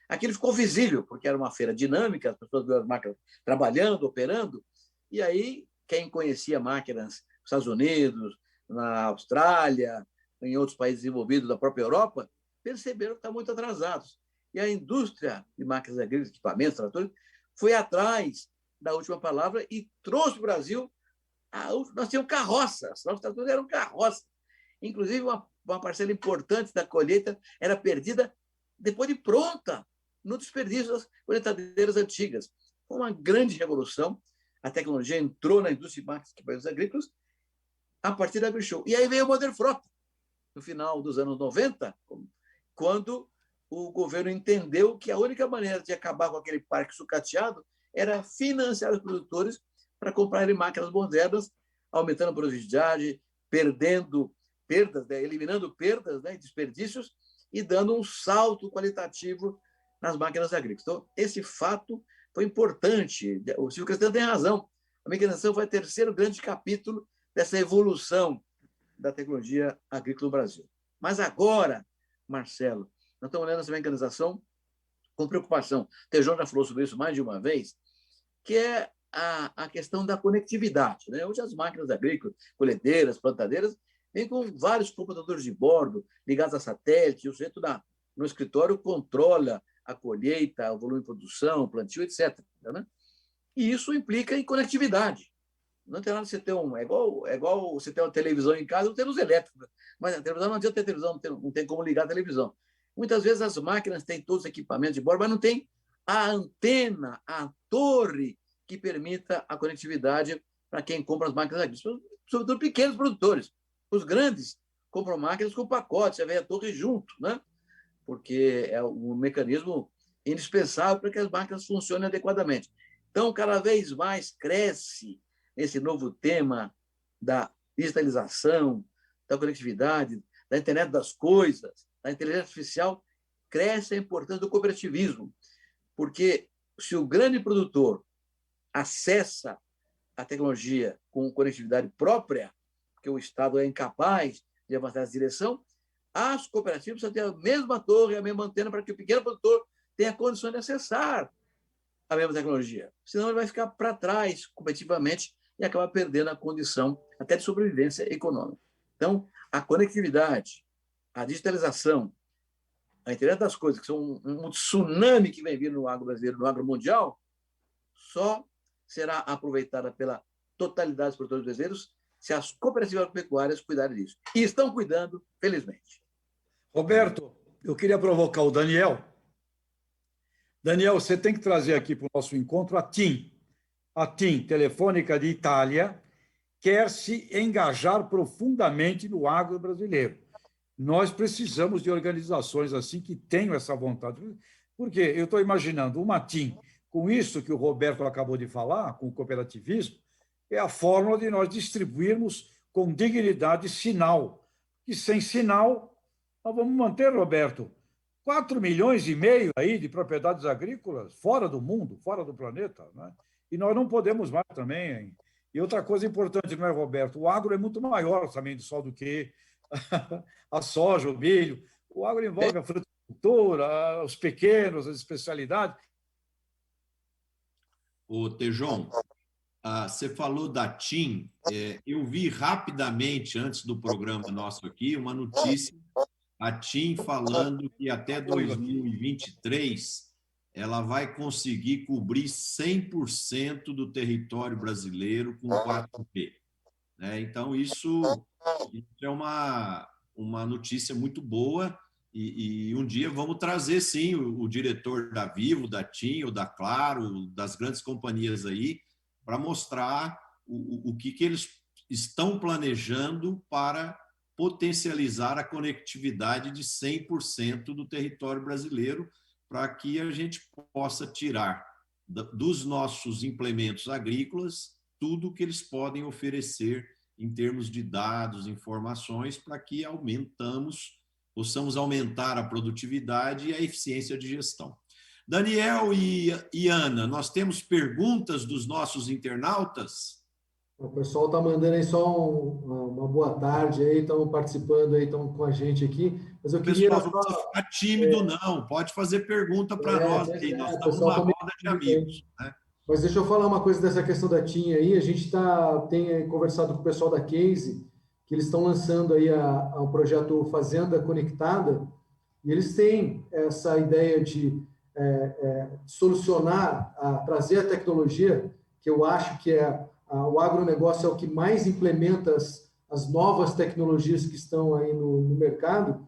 Aquilo ficou visível, porque era uma feira dinâmica, as pessoas viam as máquinas trabalhando, operando, e aí quem conhecia máquinas nos Estados Unidos, na Austrália, em outros países desenvolvidos da própria Europa, perceberam que estavam muito atrasados. E a indústria de máquinas agrícolas, equipamentos, tratores, foi atrás da última palavra e trouxe para o Brasil. Nós tínhamos carroças, nossos tratores eram carroças. Inclusive, uma parcela importante da colheita era perdida depois de pronta, no desperdício das colheitadeiras antigas. Foi uma grande revolução. A tecnologia entrou na indústria de máquinas e equipamentos agrícolas a partir da AgriShow. E aí veio o Moderfrota. no final dos anos 90, quando o governo entendeu que a única maneira de acabar com aquele parque sucateado era financiar os produtores para comprarem máquinas modernas, aumentando a produtividade, eliminando perdas, né, e desperdícios, e dando um salto qualitativo nas máquinas agrícolas. Então, esse fato foi importante. O Silvio Castanho tem razão. A mecanização foi o terceiro grande capítulo dessa evolução da tecnologia agrícola no Brasil. Mas agora, Marcelo, nós estamos olhando essa mecanização com preocupação. O Tejon já falou sobre isso mais de uma vez, que é a questão da conectividade, né? Hoje as máquinas agrícolas, colhedeiras, plantadeiras, vêm com vários computadores de bordo ligados a satélite, o sujeito no escritório controla a colheita, o volume de produção, o plantio, etc. Né? E isso implica em conectividade. Não tem nada de você ter é igual você ter uma televisão em casa ou ter luz elétrica. Mas a televisão não adianta ter televisão, não tem como ligar a televisão. Muitas vezes as máquinas têm todos os equipamentos de bordo, mas não tem a antena, a torre que permita a conectividade para quem compra as máquinas agrícolas, sobretudo pequenos produtores. Os grandes compram máquinas com pacote, você vê a torre junto, né? Porque é um mecanismo indispensável para que as máquinas funcionem adequadamente. Então, cada vez mais cresce esse novo tema da digitalização, da conectividade, da internet das coisas, da inteligência artificial, cresce a importância do cooperativismo, porque se o grande produtor acessa a tecnologia com conectividade própria, porque o Estado é incapaz de avançar nessa direção, as cooperativas precisam ter a mesma torre, a mesma antena, para que o pequeno produtor tenha condições de acessar a mesma tecnologia. Senão ele vai ficar para trás competitivamente e acabar perdendo a condição até de sobrevivência econômica. Então, a conectividade, a digitalização, a internet das coisas, que são um tsunami que vem vindo no agro brasileiro, no agro mundial, só será aproveitada pela totalidade dos produtores brasileiros se as cooperativas agropecuárias cuidarem disso. E estão cuidando, felizmente. Roberto, eu queria provocar o Daniel. Daniel, você tem que trazer aqui para o nosso encontro a TIM. A TIM, Telefônica de Itália, quer se engajar profundamente no agro brasileiro. Nós precisamos de organizações assim que tenham essa vontade. Porque eu estou imaginando uma TIM, com isso que o Roberto acabou de falar, com o cooperativismo, é a fórmula de nós distribuirmos com dignidade sinal. E sem sinal, nós vamos manter, Roberto, 4,5 milhões aí de propriedades agrícolas fora do mundo, fora do planeta, né? E nós não podemos mais também. Hein? E outra coisa importante, não é, Roberto? O agro é muito maior também só do que a soja, o milho. O agro envolve a fruticultura, os pequenos, as especialidades. Ô, Tejon, você falou da TIM. Eu vi rapidamente, antes do programa nosso aqui, uma notícia, a TIM falando que até 2023 ela vai conseguir cobrir 100% do território brasileiro com 4G. Então, isso é uma notícia muito boa e um dia vamos trazer, sim, o diretor da Vivo, da TIM, ou da Claro, das grandes companhias aí, para mostrar o que eles estão planejando para potencializar a conectividade de 100% do território brasileiro, para que a gente possa tirar dos nossos implementos agrícolas tudo que eles podem oferecer em termos de dados, informações, para que possamos aumentar a produtividade e a eficiência de gestão. Daniel e Ana, nós temos perguntas dos nossos internautas? O pessoal está mandando aí só uma boa tarde aí, estão participando aí, estão com a gente aqui. Mas eu queria pessoal, não precisa ficar tímido, não. Pode fazer pergunta para nós aí. Nós estamos numa roda de amigos. Né? Mas deixa eu falar uma coisa dessa questão da TIM aí. A gente tem conversado com o pessoal da Case, que eles estão lançando aí o projeto Fazenda Conectada, e eles têm essa ideia de solucionar, trazer a tecnologia, que eu acho que o agronegócio é o que mais implementa as novas tecnologias que estão aí no mercado,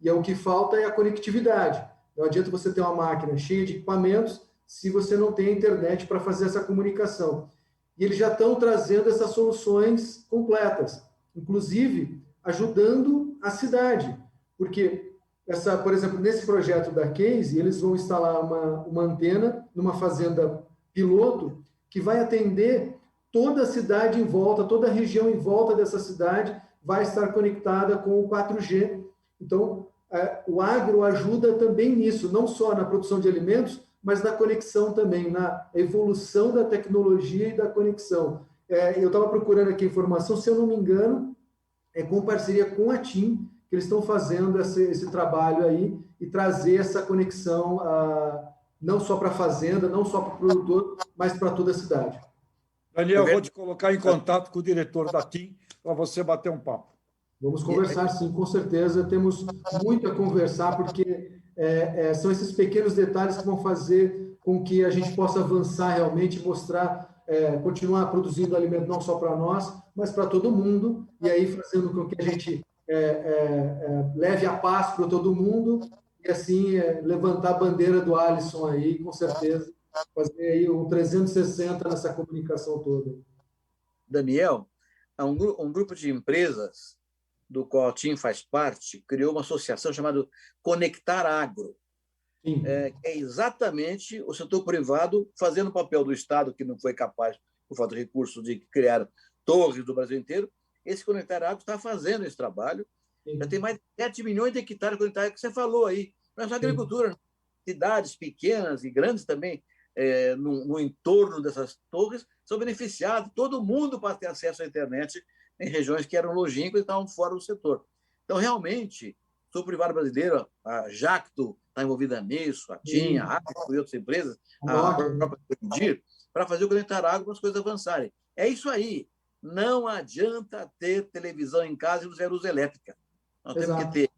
e o que falta é a conectividade. Não adianta você ter uma máquina cheia de equipamentos se você não tem a internet para fazer essa comunicação. E eles já estão trazendo essas soluções completas, inclusive ajudando a cidade. Porque, por exemplo, nesse projeto da Case, eles vão instalar uma antena numa fazenda piloto que vai atender toda a cidade em volta, toda a região em volta dessa cidade vai estar conectada com o 4G. Então, o agro ajuda também nisso, não só na produção de alimentos, mas na conexão também, na evolução da tecnologia e da conexão. Eu estava procurando aqui informação, se eu não me engano, com parceria com a TIM, que eles estão fazendo esse trabalho aí e trazer essa conexão não só para a fazenda, não só para o produtor, mas para toda a cidade. Daniel, eu vou te colocar em contato com o diretor da TIM para você bater um papo. Vamos conversar, sim, com certeza. Temos muito a conversar, porque são esses pequenos detalhes que vão fazer com que a gente possa avançar realmente, mostrar, continuar produzindo alimento não só para nós, mas para todo mundo, e aí fazendo com que a gente leve a paz para todo mundo, e assim levantar a bandeira do Alisson aí, com certeza, fazer aí um 360 nessa comunicação toda. Daniel, um grupo de empresas do qual a TIM faz parte, criou uma associação chamada Conectar Agro. É exatamente o setor privado fazendo o papel do Estado, que não foi capaz, por falta de recursos, de criar torres do Brasil inteiro. Esse Conectar Agro está fazendo esse trabalho. Sim. Já tem mais de 7 milhões de hectares conectados, que você falou aí. Não é só agricultura, sim. Cidades pequenas e grandes também, no entorno dessas torres, são beneficiados. Todo mundo pode ter acesso à internet em regiões que eram longínquas e estavam fora do setor. Então, realmente, o setor privado brasileiro, a Jacto está envolvida nisso, a TIM, a Apple e outras empresas, a própria Indir, para fazer o Conectar Agro para as coisas avançarem. É isso aí. Não adianta ter televisão em casa e luz elétrica. Nós temos que ter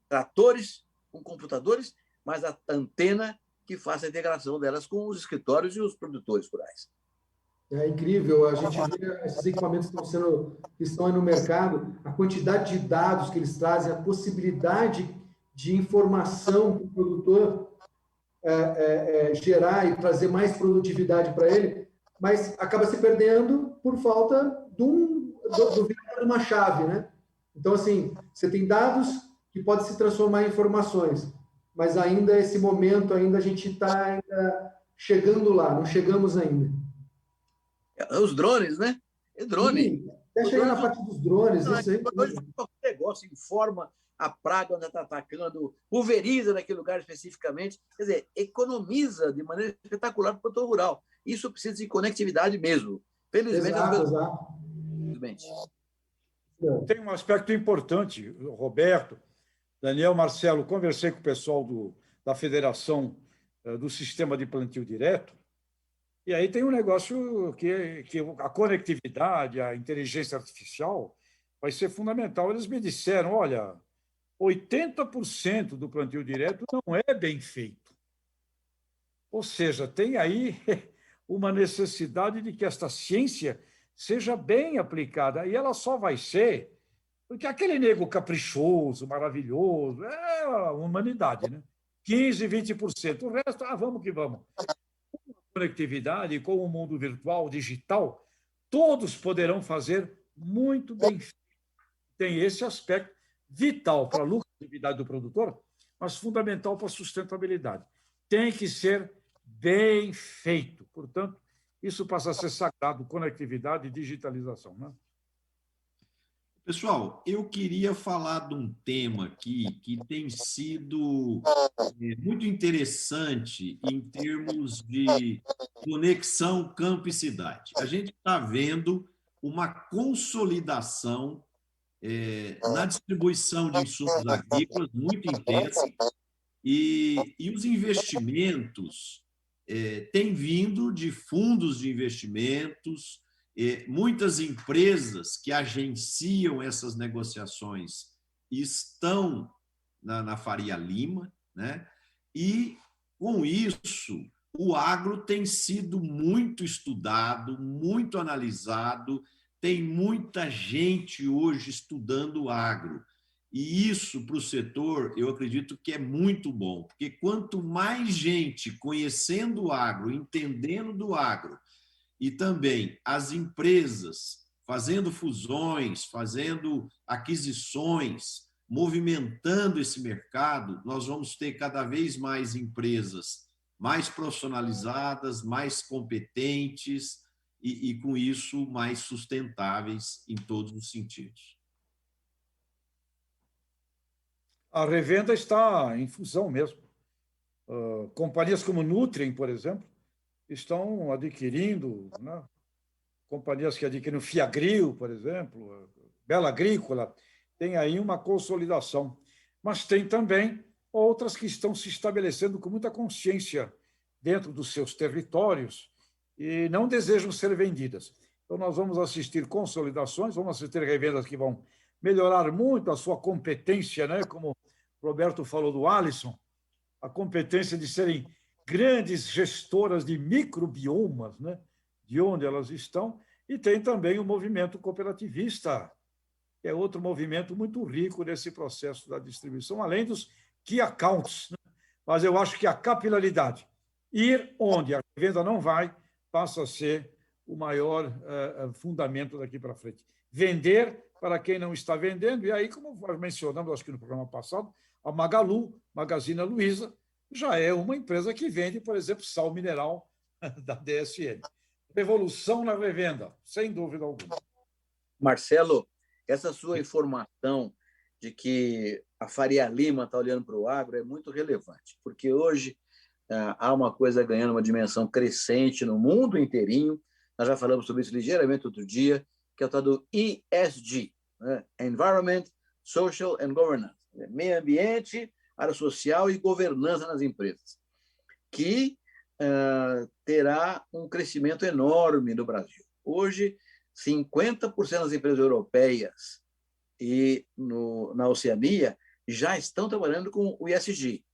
tratores com computadores, mas a antena que faça a integração delas com os escritórios e os produtores rurais. É incrível, a gente vê esses equipamentos que estão aí no mercado, a quantidade de dados que eles trazem, a possibilidade de informação que o produtor gerar e trazer mais produtividade para ele, mas acaba se perdendo por falta do virar de uma chave, né? Então, assim, você tem dados que podem se transformar em informações, mas ainda esse momento, ainda a gente está chegando lá, não chegamos ainda. Os drones, né? Drone. Sim, até chegar na parte dos drones. Não, hoje qualquer negócio informa a praga onde está atacando, pulveriza naquele lugar especificamente. Quer dizer, economiza de maneira espetacular para o produtor rural. Isso precisa de conectividade mesmo. Felizmente, exato. Felizmente. Tem um aspecto importante, Roberto, Daniel, Marcelo, conversei com o pessoal da Federação do Sistema de Plantio Direto, e aí tem um negócio que a conectividade, a inteligência artificial vai ser fundamental. Eles me disseram, olha, 80% do plantio direto não é bem feito. Ou seja, tem aí uma necessidade de que esta ciência seja bem aplicada, e ela só vai ser porque aquele nego caprichoso, maravilhoso, é a humanidade, né? 15%, 20%. O resto, vamos que vamos. Conectividade, com o mundo virtual, digital, todos poderão fazer muito bem feito. Tem esse aspecto vital para a lucratividade do produtor, mas fundamental para a sustentabilidade. Tem que ser bem feito. Portanto, isso passa a ser sagrado, conectividade e digitalização, né? Pessoal, eu queria falar de um tema aqui que tem sido muito interessante em termos de conexão campo e cidade. A gente está vendo uma consolidação na distribuição de insumos agrícolas muito intensa e os investimentos têm vindo de fundos de investimentos. Muitas empresas que agenciam essas negociações estão na Faria Lima, né? E, com isso, o agro tem sido muito estudado, muito analisado, tem muita gente hoje estudando o agro. E isso, para o setor, eu acredito que é muito bom, porque quanto mais gente conhecendo o agro, entendendo do agro, e também as empresas fazendo fusões, fazendo aquisições, movimentando esse mercado, nós vamos ter cada vez mais empresas mais profissionalizadas, mais competentes e com isso, mais sustentáveis em todos os sentidos. A revenda está em fusão mesmo. Companhias como Nutrien, por exemplo, estão adquirindo, né? Companhias que adquiriram Fiagril, por exemplo, Bela Agrícola, tem aí uma consolidação. Mas tem também outras que estão se estabelecendo com muita consciência dentro dos seus territórios e não desejam ser vendidas. Então, nós vamos assistir consolidações, vamos assistir revendas que vão melhorar muito a sua competência, né? Como o Roberto falou do Alisson, a competência de serem grandes gestoras de microbiomas, né? De onde elas estão, e tem também o movimento cooperativista, que é outro movimento muito rico nesse processo da distribuição, além dos key accounts, né? Mas eu acho que a capilaridade, ir onde a venda não vai, passa a ser o maior fundamento daqui para frente. Vender para quem não está vendendo, e aí, como mencionamos, acho que no programa passado, a Magalu, Magazine Luiza, já é uma empresa que vende, por exemplo, sal mineral da DSM. Revolução na revenda, sem dúvida alguma. Marcelo, essa sua informação de que a Faria Lima está olhando para o agro é muito relevante, porque hoje há uma coisa ganhando uma dimensão crescente no mundo inteirinho. Nós já falamos sobre isso ligeiramente outro dia, que é o tal do ESG, né? Environment, Social and Governance, meio ambiente, área social e governança nas empresas, que terá um crescimento enorme no Brasil. Hoje, 50% das empresas europeias e na Oceania já estão trabalhando com o ESG,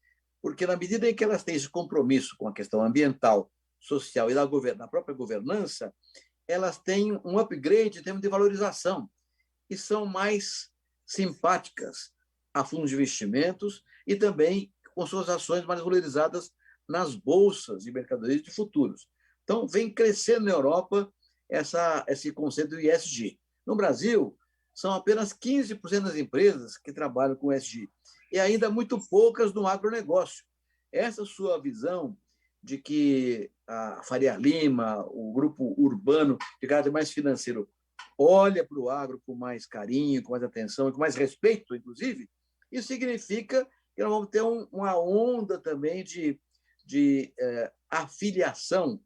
porque na medida em que elas têm esse compromisso com a questão ambiental, social e da própria governança, elas têm um upgrade em termos de valorização e são mais simpáticas a fundos de investimentos e também com suas ações mais valorizadas nas bolsas de mercadorias de futuros. Então, vem crescendo na Europa esse conceito do ESG. No Brasil, são apenas 15% das empresas que trabalham com ESG e ainda muito poucas no agronegócio. Essa sua visão de que a Faria Lima, o grupo urbano de caráter mais financeiro, olha para o agro com mais carinho, com mais atenção e com mais respeito, inclusive, isso significa que nós vamos ter uma onda também de afiliação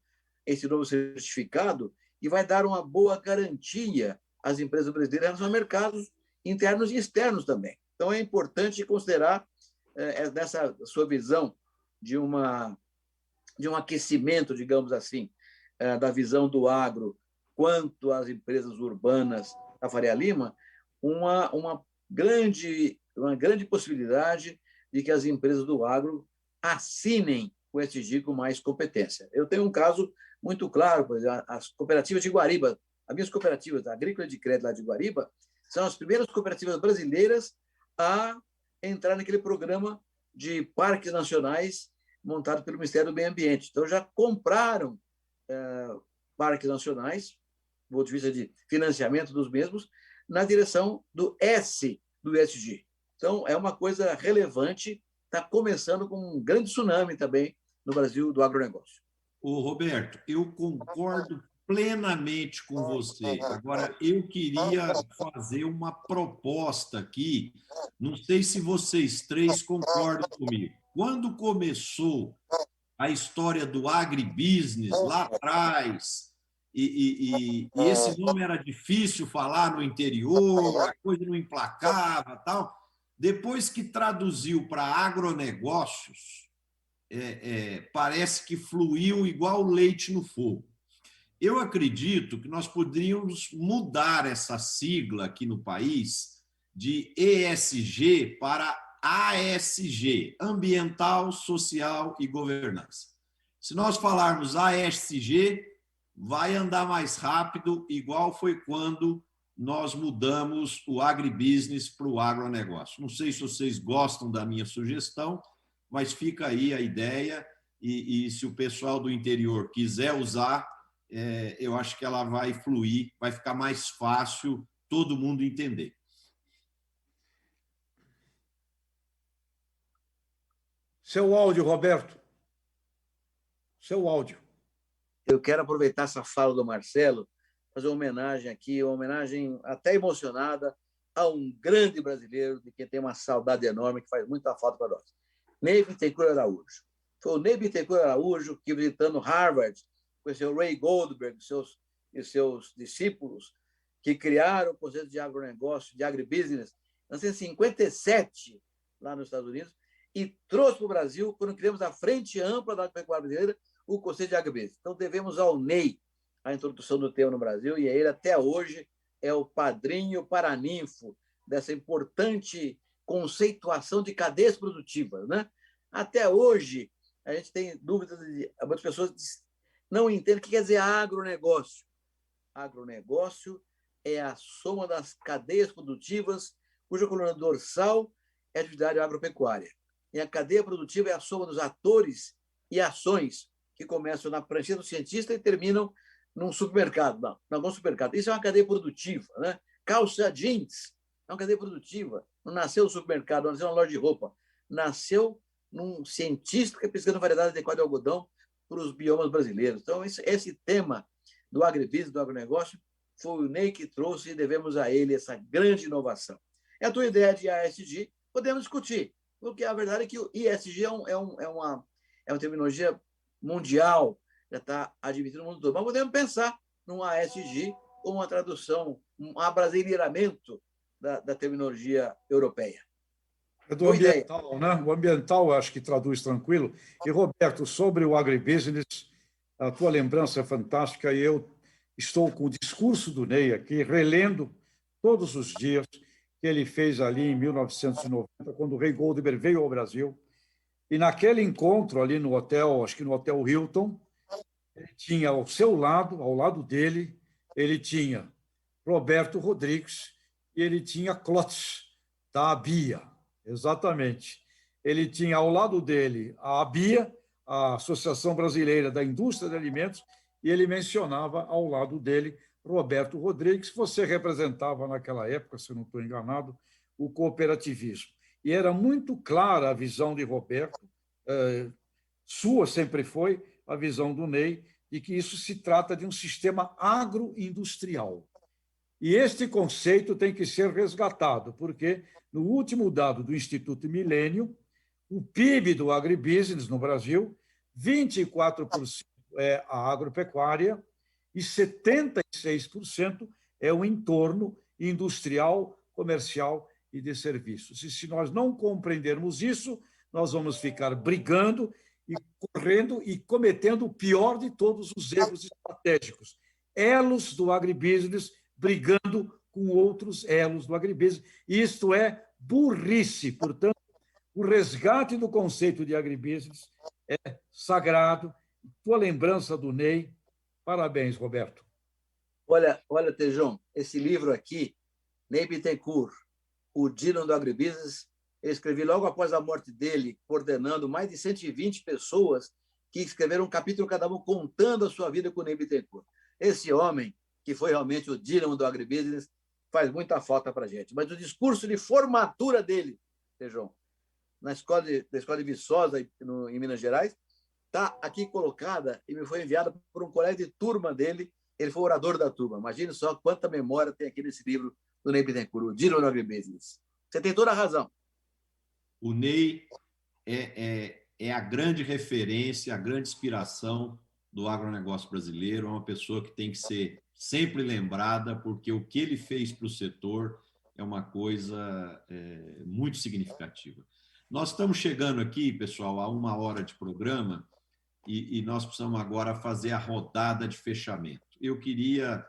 a esse novo certificado e vai dar uma boa garantia às empresas brasileiras nos mercados internos e externos também. Então, é importante considerar, nessa sua visão de um aquecimento, digamos assim, da visão do agro quanto às empresas urbanas da Faria Lima, uma grande possibilidade de que as empresas do agro assinem o ESG com mais competência. Eu tenho um caso muito claro, por exemplo, as cooperativas de Guariba, as minhas cooperativas, a Agrícola de Crédito lá de Guariba, são as primeiras cooperativas brasileiras a entrar naquele programa de parques nacionais montado pelo Ministério do Meio Ambiente. Então, já compraram parques nacionais, do ponto de vista de financiamento dos mesmos, na direção do S do ESG. Então, é uma coisa relevante, está começando com um grande tsunami também no Brasil do agronegócio. Ô, Roberto, eu concordo plenamente com você. Agora, eu queria fazer uma proposta aqui, não sei se vocês três concordam comigo. Quando começou a história do agribusiness, lá atrás, e esse nome era difícil falar no interior, a coisa não emplacava, tal. Depois que traduziu para agronegócios, parece que fluiu igual leite no fogo. Eu acredito que nós poderíamos mudar essa sigla aqui no país de ESG para ASG, Ambiental, Social e Governança. Se nós falarmos ASG, vai andar mais rápido, igual foi quando nós mudamos o agribusiness para o agronegócio. Não sei se vocês gostam da minha sugestão, mas fica aí a ideia e se o pessoal do interior quiser usar, eu acho que ela vai fluir, vai ficar mais fácil todo mundo entender. Seu áudio, Roberto. Seu áudio. Eu quero aproveitar essa fala do Marcelo, fazer uma homenagem aqui, uma homenagem até emocionada a um grande brasileiro de quem tem uma saudade enorme, que faz muita falta para nós. Ney Bittencourt Araújo. Foi o Ney Bittencourt Araújo que, visitando Harvard, conheceu o Ray Goldberg e seus discípulos, que criaram o conceito de agronegócio, de agribusiness, em 1957, lá nos Estados Unidos, e trouxe para o Brasil, quando criamos a Frente Ampla da Agropecuária Brasileira, o conceito de agribusiness. Então, devemos ao Ney a introdução do tema no Brasil, e ele, até hoje, é o padrinho paraninfo dessa importante conceituação de cadeias produtivas, né? Até hoje, a gente tem dúvidas, muitas pessoas não entendem o que quer dizer agronegócio. Agronegócio é a soma das cadeias produtivas, cuja coluna dorsal é a atividade agropecuária. E a cadeia produtiva é a soma dos atores e ações que começam na pranchinha do cientista e terminam num supermercado, não, em algum supermercado. Isso é uma cadeia produtiva, né? Calça jeans é uma cadeia produtiva. Não nasceu no supermercado, não nasceu na loja de roupa. Nasceu num cientista que pesquisando variedade adequada de algodão para os biomas brasileiros. Então, esse tema do agribusiness, do agronegócio, foi o Ney que trouxe e devemos a ele essa grande inovação. E a tua ideia de ASG, podemos discutir, porque a verdade é que o ESG é uma terminologia mundial, já está admitida no mundo todo. Mas podemos pensar num ASG ou uma tradução, um abrasileiramento da terminologia europeia. É do ambiental, né? O ambiental, eu acho que traduz tranquilo. E, Roberto, sobre o agribusiness, a tua lembrança é fantástica e eu estou com o discurso do Ney aqui, relendo todos os dias que ele fez ali em 1990, quando o Ray Goldberg veio ao Brasil. E naquele encontro ali no hotel, acho que no Hotel Hilton, ele tinha ao seu lado, ao lado dele, ele tinha Roberto Rodrigues e ele tinha Klotz, da ABIA, exatamente. Ele tinha ao lado dele a ABIA, a Associação Brasileira da Indústria de Alimentos, e ele mencionava ao lado dele Roberto Rodrigues, que você representava naquela época, se eu não estou enganado, o cooperativismo. E era muito clara a visão de Roberto, sua sempre foi, a visão do Ney, de que isso se trata de um sistema agroindustrial. E este conceito tem que ser resgatado, porque, no último dado do Instituto Milênio, o PIB do agribusiness no Brasil, 24% é a agropecuária e 76% é o entorno industrial, comercial e de serviços. E se nós não compreendermos isso, nós vamos ficar brigando e correndo e cometendo o pior de todos os erros estratégicos. Elos do agribusiness brigando com outros elos do agribusiness. Isto é burrice. Portanto, o resgate do conceito de agribusiness é sagrado. Tua lembrança do Ney. Parabéns, Roberto. Olha, Tejão, esse livro aqui, Ney Bittencourt, O Dylan do Agribusiness, eu escrevi logo após a morte dele, coordenando mais de 120 pessoas que escreveram um capítulo cada um contando a sua vida com o Ney Bittencourt. Esse homem, que foi realmente o Dylan do Agribusiness, faz muita falta para a gente. Mas o discurso de formatura dele, Tejão, da Escola de Viçosa, em Minas Gerais, está aqui colocada e me foi enviada por um colega de turma dele. Ele foi orador da turma. Imagine só quanta memória tem aqui nesse livro do Ney Bittencourt, o Dylan do Agribusiness. Você tem toda a razão. O Ney é a grande referência, a grande inspiração do agronegócio brasileiro. É uma pessoa que tem que ser sempre lembrada, porque o que ele fez para o setor é uma coisa muito significativa. Nós estamos chegando aqui, pessoal, a 1 hora de programa e nós precisamos agora fazer a rodada de fechamento. Eu queria...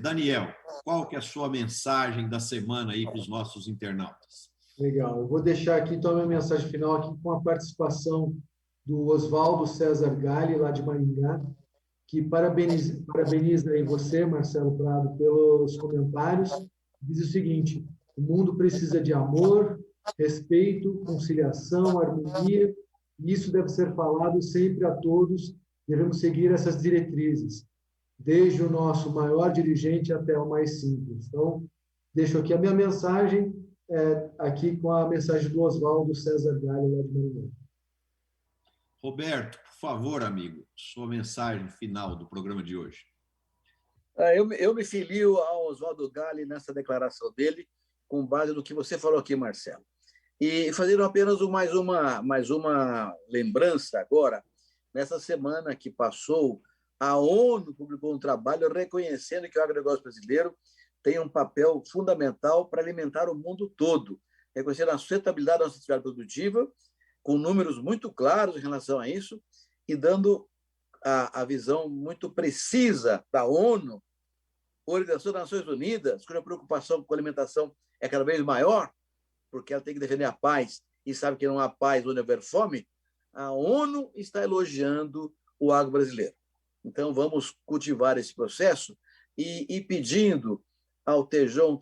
Daniel, qual que é a sua mensagem da semana aí para os nossos internautas? Legal. Eu vou deixar aqui então a minha mensagem final aqui com a participação do Oswaldo César Galli, lá de Maringá, que parabeniza aí você, Marcelo Prado, pelos comentários. Diz o seguinte: o mundo precisa de amor, respeito, conciliação, harmonia, e isso deve ser falado sempre a todos. Devemos seguir essas diretrizes, desde o nosso maior dirigente até o mais simples. Então, deixo aqui a minha mensagem, aqui com a mensagem do Oswaldo César Galli, lá de Maringá. Roberto, por favor, amigo, sua mensagem final do programa de hoje. Eu me filio ao Oswaldo Gali nessa declaração dele, com base no que você falou aqui, Marcelo. E fazendo apenas mais uma lembrança agora, nessa semana que passou, a ONU publicou um trabalho reconhecendo que o agronegócio brasileiro tem um papel fundamental para alimentar o mundo todo, reconhecendo a sustentabilidade da nossa atividade produtiva, com números muito claros em relação a isso, e dando a visão muito precisa da ONU, Organização das Nações Unidas, cuja preocupação com a alimentação é cada vez maior, porque ela tem que defender a paz e sabe que não há paz onde houver fome, a ONU está elogiando o agro brasileiro. Então, vamos cultivar esse processo e pedindo ao Tejon,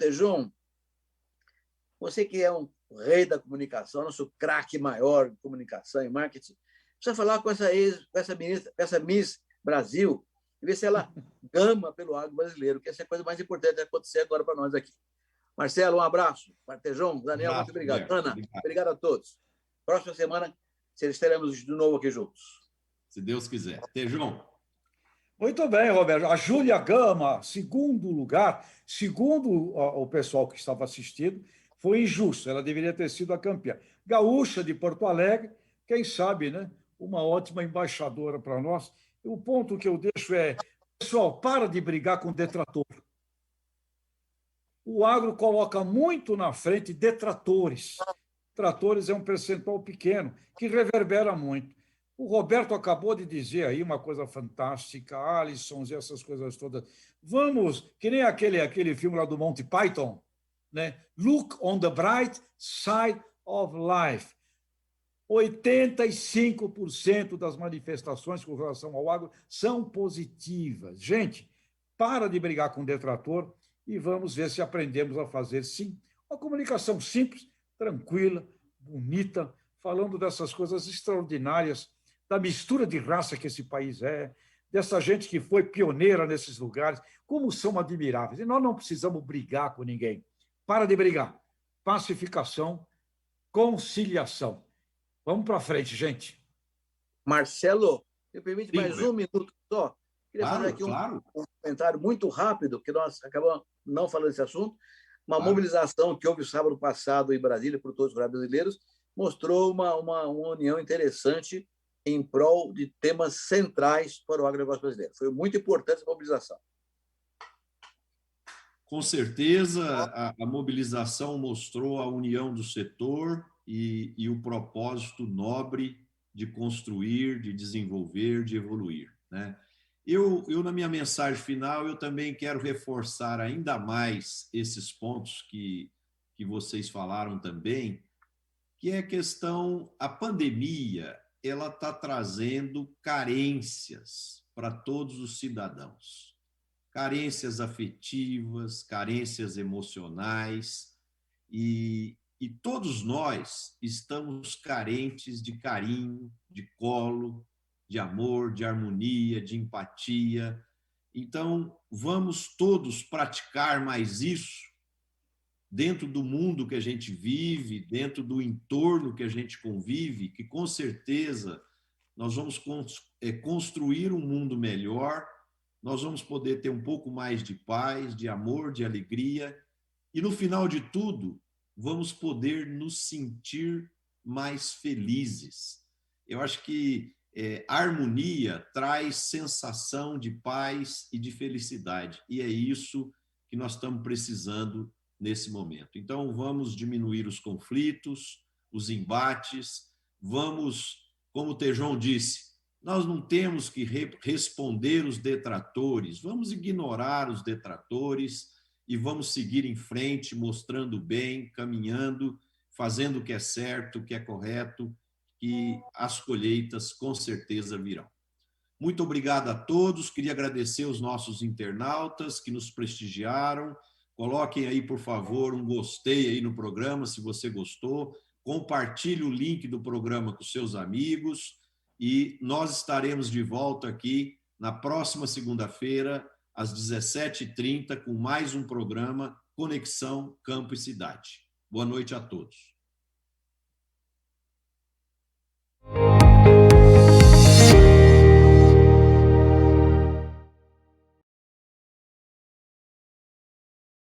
você que é um rei da comunicação, nosso craque maior de comunicação e marketing, precisa falar com essa Miss Brasil e ver se ela gama pelo agro brasileiro, que essa é a coisa mais importante que vai acontecer agora para nós aqui. Marcelo, um abraço. Tejon, Daniel, muito obrigado. Ana, obrigado a todos. Próxima semana, estaremos de novo aqui juntos. Se Deus quiser. Tejon. Muito bem, Roberto. A Júlia Gama, segundo lugar, segundo o pessoal que estava assistindo, foi injusto. Ela deveria ter sido a campeã. Gaúcha de Porto Alegre, quem sabe, né? Uma ótima embaixadora para nós. E o ponto que eu deixo é, pessoal, para de brigar com detrator. O agro coloca muito na frente detratores. Tratores é um percentual pequeno, que reverbera muito. O Roberto acabou de dizer aí uma coisa fantástica, Alissons e essas coisas todas. Vamos, que nem aquele filme lá do Monty Python, né? Look on the bright side of life. 85% das manifestações com relação ao agro são positivas. Gente, para de brigar com o detrator e vamos ver se aprendemos a fazer, sim, uma comunicação simples, tranquila, bonita, falando dessas coisas extraordinárias, da mistura de raça que esse país é, dessa gente que foi pioneira nesses lugares, como são admiráveis. E nós não precisamos brigar com ninguém. Para de brigar. Pacificação, conciliação. Vamos para frente, gente. Marcelo, me permite mais um minuto só? Queria fazer aqui um comentário muito rápido, que nós acabamos não falando desse assunto. Uma mobilização que houve sábado passado em Brasília por todos os rurais brasileiros mostrou uma união interessante em prol de temas centrais para o agronegócio brasileiro. Foi muito importante essa mobilização. Com certeza, a mobilização mostrou a união do setor e o propósito nobre de construir, de desenvolver, de evoluir, né? Eu, na minha mensagem final, eu também quero reforçar ainda mais esses pontos que vocês falaram também, que é a pandemia, ela está trazendo carências para todos os cidadãos. Carências afetivas, carências emocionais, e todos nós estamos carentes de carinho, de colo, de amor, de harmonia, de empatia. Então, vamos todos praticar mais isso dentro do mundo que a gente vive, dentro do entorno que a gente convive, que com certeza nós vamos construir um mundo melhor, nós vamos poder ter um pouco mais de paz, de amor, de alegria, e no final de tudo, vamos poder nos sentir mais felizes. Eu acho que a harmonia traz sensação de paz e de felicidade, e é isso que nós estamos precisando nesse momento. Então, vamos diminuir os conflitos, os embates, vamos, como o Tejon disse, nós não temos que responder os detratores, vamos ignorar os detratores e vamos seguir em frente, mostrando bem, caminhando, fazendo o que é certo, o que é correto, que as colheitas com certeza virão. Muito obrigado a todos, queria agradecer os nossos internautas que nos prestigiaram. Coloquem aí, por favor, um gostei aí no programa, se você gostou. Compartilhe o link do programa com seus amigos e nós estaremos de volta aqui na próxima segunda-feira, às 17h30, com mais um programa Conexão Campo e Cidade. Boa noite a todos.